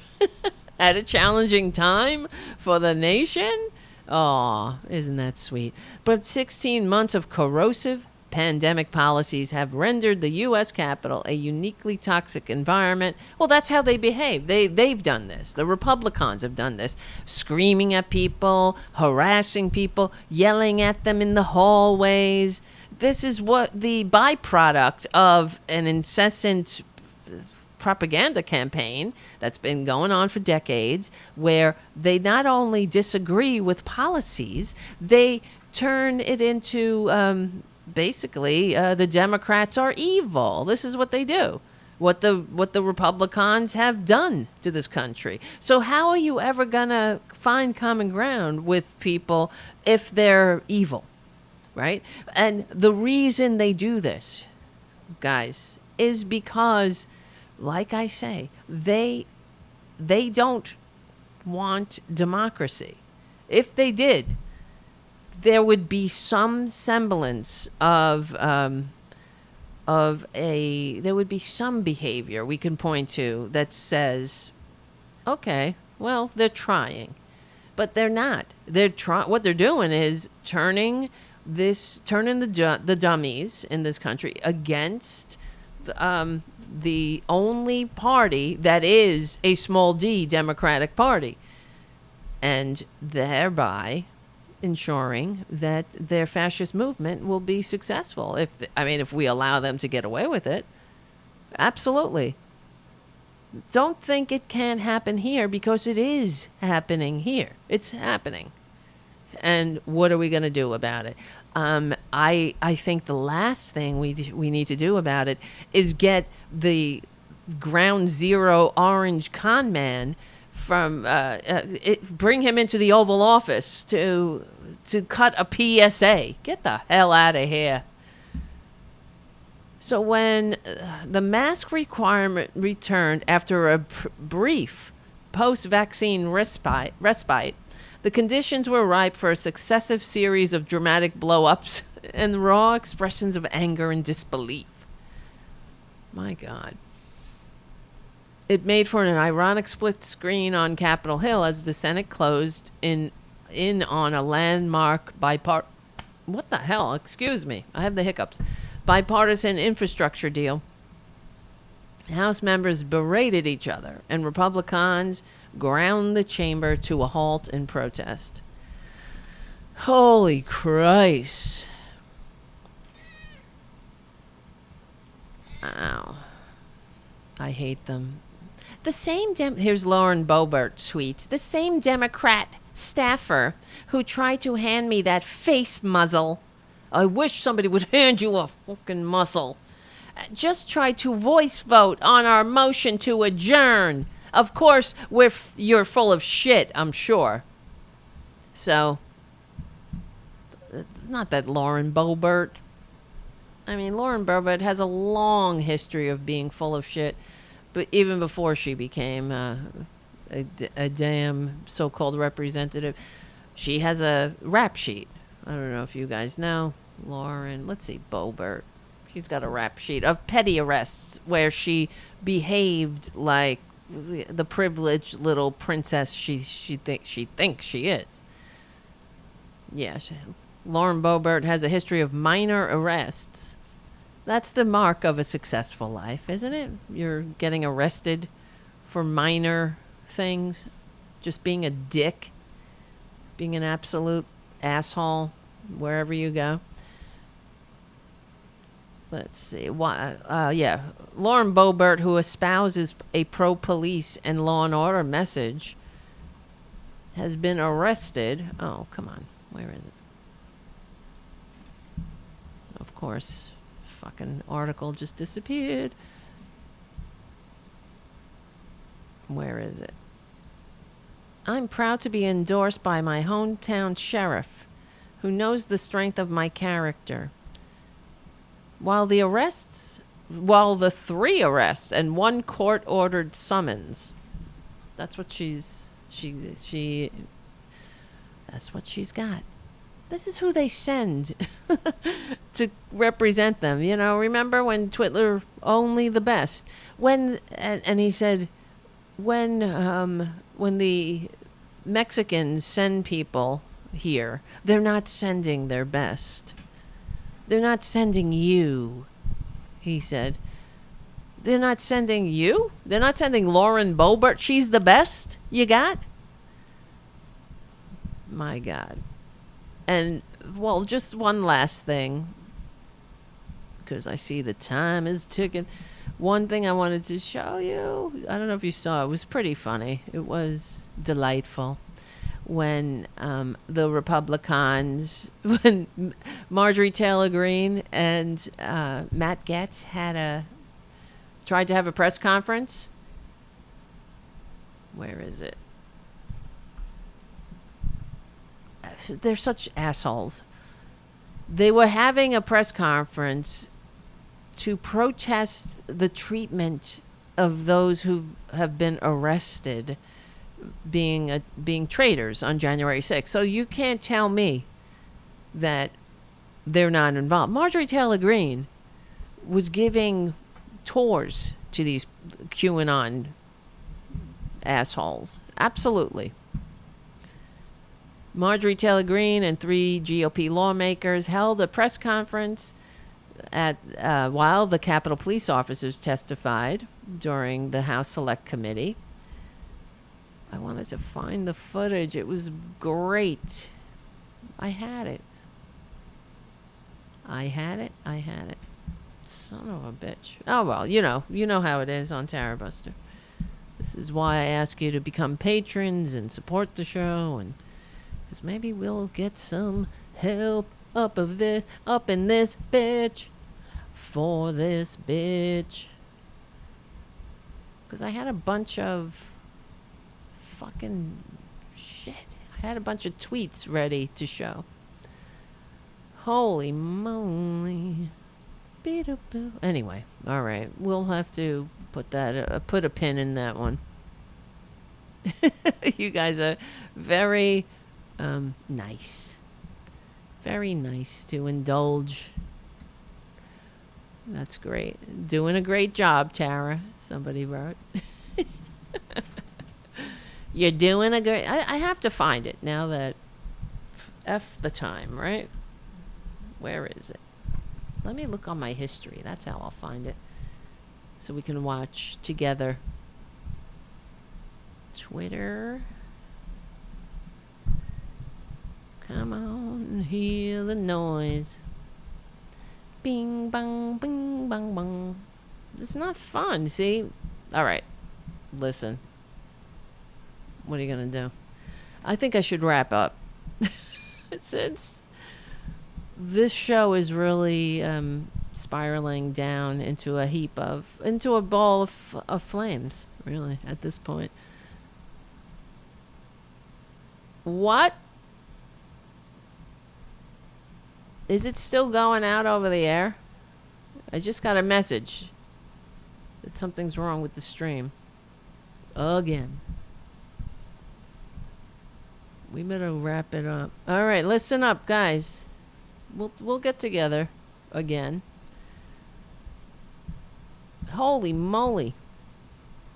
at a challenging time for the nation. Aw, isn't that sweet? But 16 months of corrosive pandemic policies have rendered the U.S. Capitol a uniquely toxic environment. Well, that's how they behave. They've done this. The Republicans have done this. Screaming at people, harassing people, yelling at them in the hallways. This is what the byproduct of an incessant propaganda campaign that's been going on for decades, where they not only disagree with policies, they turn it into basically the Democrats are evil. This is what they do. What the Republicans have done to this country. So how are you ever gonna find common ground with people if they're evil, right? And the reason they do this, guys, is because, like I say, they don't want democracy. If they did, there would be some semblance of there would be some behavior we can point to that says, okay, well, they're trying, but they're not. What they're doing is turning the dummies in this country against the only party that is a small d Democratic Party, and thereby ensuring that their fascist movement will be successful. If we allow them to get away with it, absolutely. Don't think it can't happen here, because it is happening here. It's happening. And what are we going to do about it? I think the last thing we need to do about it is get the ground zero orange con man from bring him into the Oval Office to cut a PSA. Get the hell out of here. So when the mask requirement returned after a brief post-vaccine respite, the conditions were ripe for a successive series of dramatic blow-ups and raw expressions of anger and disbelief. My God. It made for an ironic split screen on Capitol Hill as the Senate closed in on a landmark what the hell? Excuse me. I have the hiccups. Bipartisan infrastructure deal. House members berated each other, and Republicans ground the chamber to a halt in protest. Holy Christ. Ow. I hate them. Here's Lauren Boebert tweets. The same Democrat staffer who tried to hand me that face muzzle. I wish somebody would hand you a fucking muzzle. Just tried to voice vote on our motion to adjourn. Of course, you're full of shit, I'm sure. So, not that Lauren Boebert. Lauren Boebert has a long history of being full of shit. but even before she became a damn so-called representative, she has a rap sheet. I don't know if you guys know. Lauren, let's see, Boebert. She's got a rap sheet of petty arrests where she behaved like the privileged little princess she thinks she is. Yeah, Lauren Boebert has a history of minor arrests. That's the mark of a successful life, isn't it? You're getting arrested for minor things, just being a dick, being an absolute asshole wherever you go. Let's see. Lauren Boebert, who espouses a pro-police and law and order message, has been arrested. Oh, come on. Where is it? Of course, fucking article just disappeared. Where is it? I'm proud to be endorsed by my hometown sheriff, who knows the strength of my character. While the 3 arrests and 1 court-ordered summons. That's what that's what she's got. This is who they send to represent them. You know, remember when Twitler, only the best. And he said, when the Mexicans send people here, they're not sending their best. They're not sending you, he said. They're not sending you? They're not sending Lauren Boebert? She's the best you got? My God. And, well, just one last thing, because I see the time is ticking. One thing I wanted to show you, I don't know if you saw it was pretty funny. It was delightful. When the Republicans, when Marjorie Taylor Greene and Matt Gaetz tried to have a press conference. Where is it? They're such assholes. They were having a press conference to protest the treatment of those who have been arrested being traitors on January 6th. So you can't tell me that they're not involved. Marjorie Taylor Greene was giving tours to these QAnon assholes. Absolutely. Marjorie Taylor Greene and 3 GOP lawmakers held a press conference while the Capitol Police officers testified during the House Select Committee. I wanted to find the footage. It was great. I had it. Son of a bitch. Oh, well, you know how it is on Tarabuster. This is why I ask you to become patrons and support the show, and because maybe we'll get some help up in this bitch for this bitch. Because I had a bunch of fucking shit. I had a bunch of tweets ready to show. Holy moly. Anyway, all right. We'll have to put a pin in that one. You guys are very nice. Very nice to indulge. That's great. Doing a great job, Tara. Somebody wrote. You're doing a great... I have to find it now that... F the time, right? Where is it? Let me look on my history. That's how I'll find it. So we can watch together. Twitter. Come on, hear the noise. Bing, bang, bing, bang, bang. It's not fun, see? All right. Listen. What are you going to do? I think I should wrap up. Since this show is really spiraling down into a ball of flames, really, at this point. What? Is it still going out over the air? I just got a message. that something's wrong with the stream. Again. We better wrap it up. All right, listen up, guys. We'll get together again. Holy moly.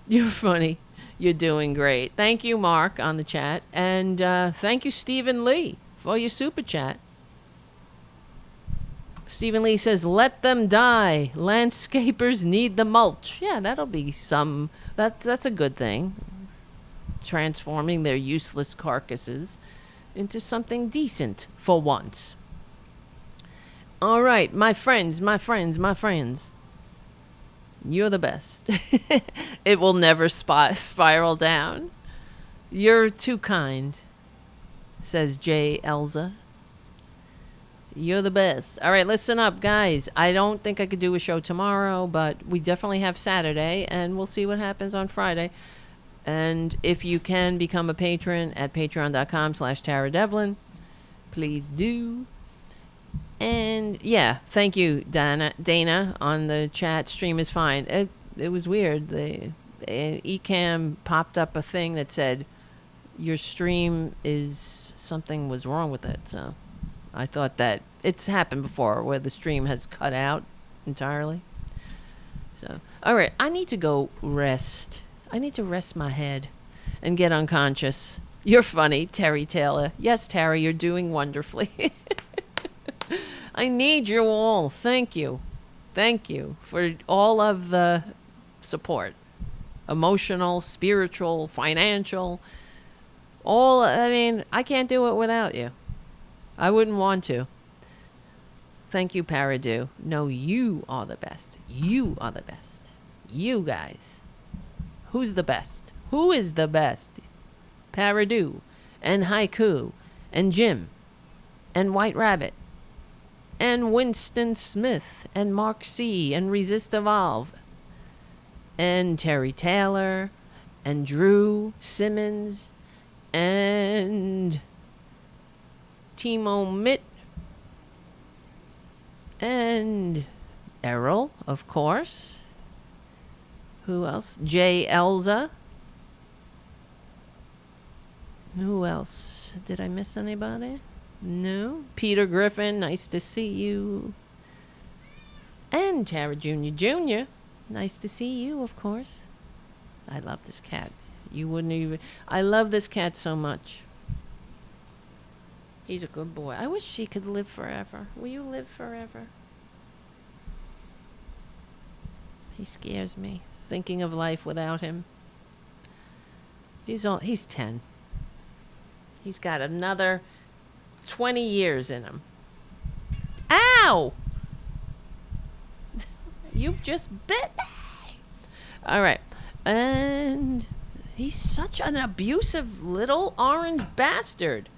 You're funny. You're doing great. Thank you, Mark, on the chat. And thank you, Stephen Lee, for your super chat. Stephen Lee says, let them die. Landscapers need the mulch. Yeah, that'll be some... That's a good thing. Transforming their useless carcasses into something decent for once. All right, my friends. You're the best. It will never spiral down. You're too kind, says J. Elza. You're the best. All right, listen up, guys. I don't think I could do a show tomorrow, but we definitely have Saturday, and we'll see what happens on Friday. And if you can become a patron at patreon.com/TaraDevlin, please do. And yeah, thank you, Dana, on the chat. Stream is fine. It was weird. The Ecamm popped up a thing that said your stream something was wrong with it. So I thought that it's happened before where the stream has cut out entirely. So all right, I need to go rest. I need to rest my head and get unconscious. You're funny, Terry Taylor. Yes, Terry, you're doing wonderfully. I need you all. Thank you. Thank you for all of the support. Emotional, spiritual, financial. I can't do it without you. I wouldn't want to. Thank you, Paradu. No, you are the best. You are the best. You guys. Who's the best? Who is the best? Paradu and Haiku and Jim and White Rabbit and Winston Smith and Mark C and Resist Evolve and Terry Taylor and Drew Simmons and Timo Mitt and Errol, of course. Who else? Jay Elza. Who else? Did I miss anybody? No. Peter Griffin, nice to see you. And Tara Jr. Nice to see you, of course. I love this cat. You wouldn't even... I love this cat so much. He's a good boy. I wish he could live forever. Will you live forever? He scares me, thinking of life without him. He's 10. He's got another 20 years in him. Ow! You just bit me. All right. And he's such an abusive little orange bastard.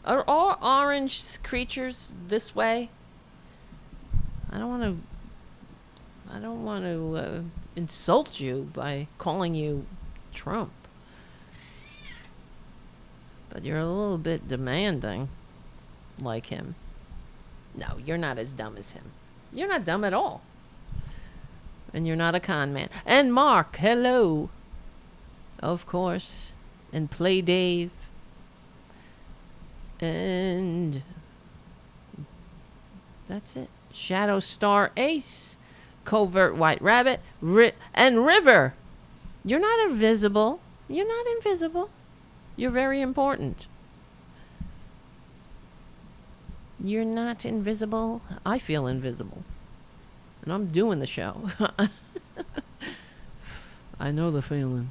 Are all orange creatures this way? I don't want to insult you by calling you Trump. But you're a little bit demanding, like him. No, you're not as dumb as him. You're not dumb at all. And you're not a con man. And Mark, hello. Of course. And Play Dave. And that's it. Shadow Star Ace. Covert White Rabbit. And River. You're not invisible. You're not invisible. You're very important. You're not invisible. I feel invisible. And I'm doing the show. I know the feeling.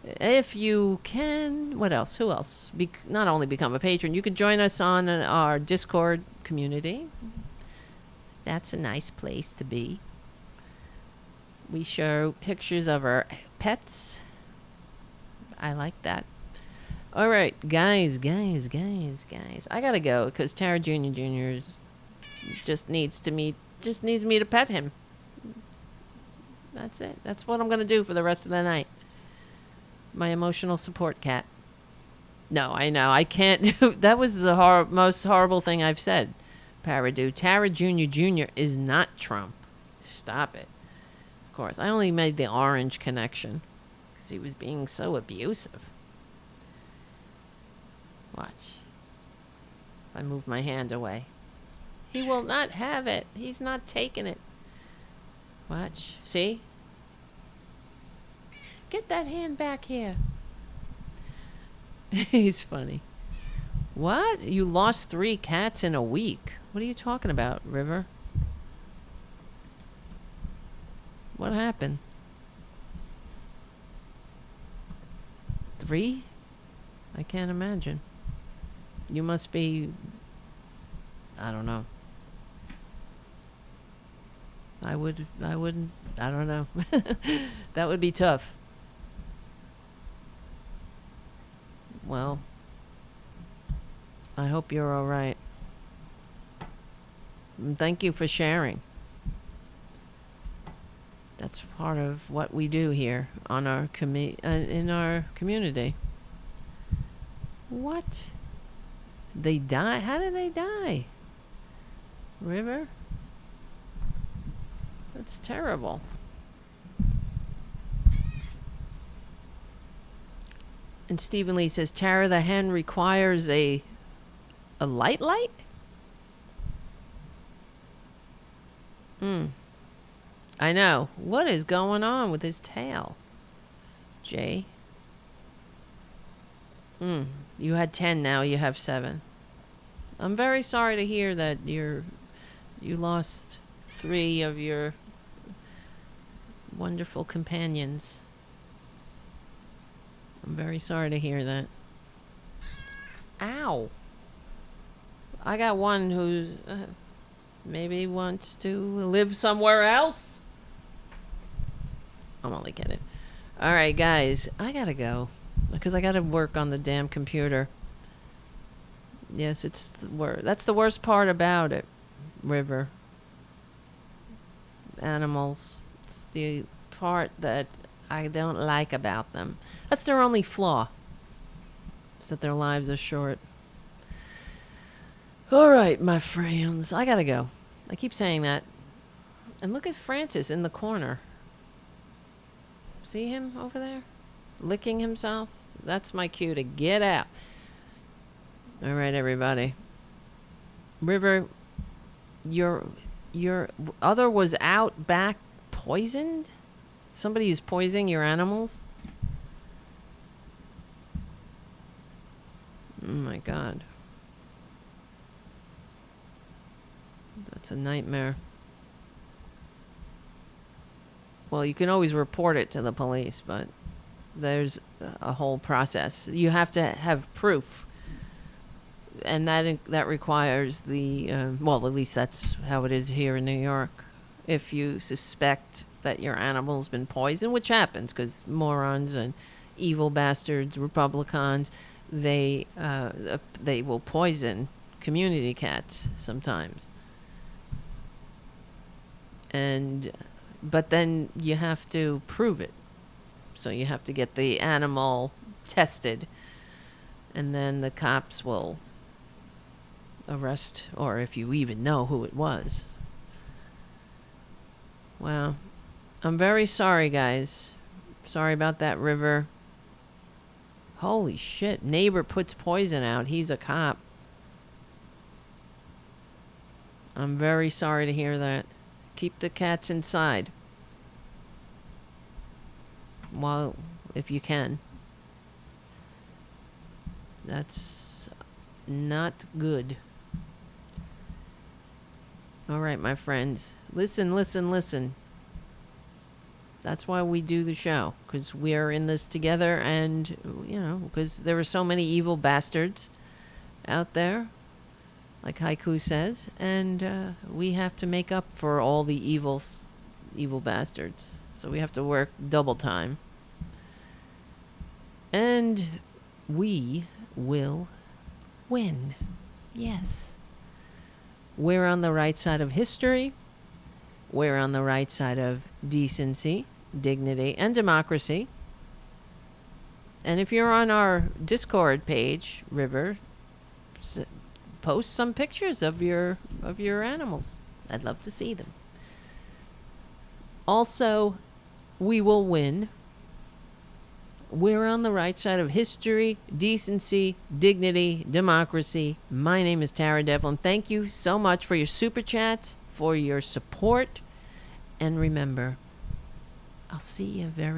If you can, what else? Who else? Not only become a patron, you can join us on our Discord community. That's a nice place to be. We show pictures of our pets. I like that. All right, guys. I gotta go because Tara Jr. just needs me to pet him. That's it. That's what I'm gonna do for the rest of the night. My emotional support cat. No, I know. I can't. That was the most horrible thing I've said. Paradu. Tara Jr. is not Trump. Stop it. Of course. I only made the orange connection because he was being so abusive. Watch. If I move my hand away. He will not have it. He's not taking it. Watch. See? Get that hand back here. He's funny. What? You lost 3 cats in a week. What are you talking about, River? What happened? 3? I can't imagine. You must be... I don't know. I wouldn't... I don't know. That would be tough. Well, I hope you're all right. And thank you for sharing. That's part of what we do here on our in our community. What? They die? How did they die? River? That's terrible. And Stephen Lee says, Tara the hen requires a light? I know. What is going on with his tail? Jay? You had 10, now you have 7. I'm very sorry to hear that you lost 3 of your wonderful companions. I'm very sorry to hear that. Ow. I got one who maybe wants to live somewhere else. I'm only kidding. All right, guys. I gotta go because I gotta work on the damn computer. Yes, it's that's the worst part about it, River. Animals. It's the part that I don't like about them. That's their only flaw. Is that their lives are short. All right, my friends. I gotta go. I keep saying that. And look at Francis in the corner. See him over there? Licking himself? That's my cue to get out. All right, everybody. River, your other was out back poisoned? Somebody is poisoning your animals? Oh my God. That's a nightmare. Well, you can always report it to the police, but there's a whole process. You have to have proof. And that requires the, well, at least that's how it is here in New York. If you suspect that your animal's been poisoned, which happens because morons and evil bastards, Republicons, they will poison community cats sometimes. But then you have to prove it. So you have to get the animal tested, and then the cops will arrest, or if you even know who it was. Well, I'm very sorry, guys. Sorry about that, River. Holy shit. Neighbor puts poison out. He's a cop. I'm very sorry to hear that. Keep the cats inside. Well, if you can. That's not good. All right, my friends. Listen. That's why we do the show. Because we are in this together and, you know, because there are so many evil bastards out there. Like Haiku says. And we have to make up for all the evil bastards. So we have to work double time. And we will win. Yes. We're on the right side of history. We're on the right side of decency, dignity, and democracy. And if you're on our Discord page, River, post some pictures of your animals. I'd love to see them. Also, we will win. We're on the right side of history, decency, dignity, democracy. My name is Tara Devlin. Thank you so much for your super chats, for your support. And remember, I'll see you very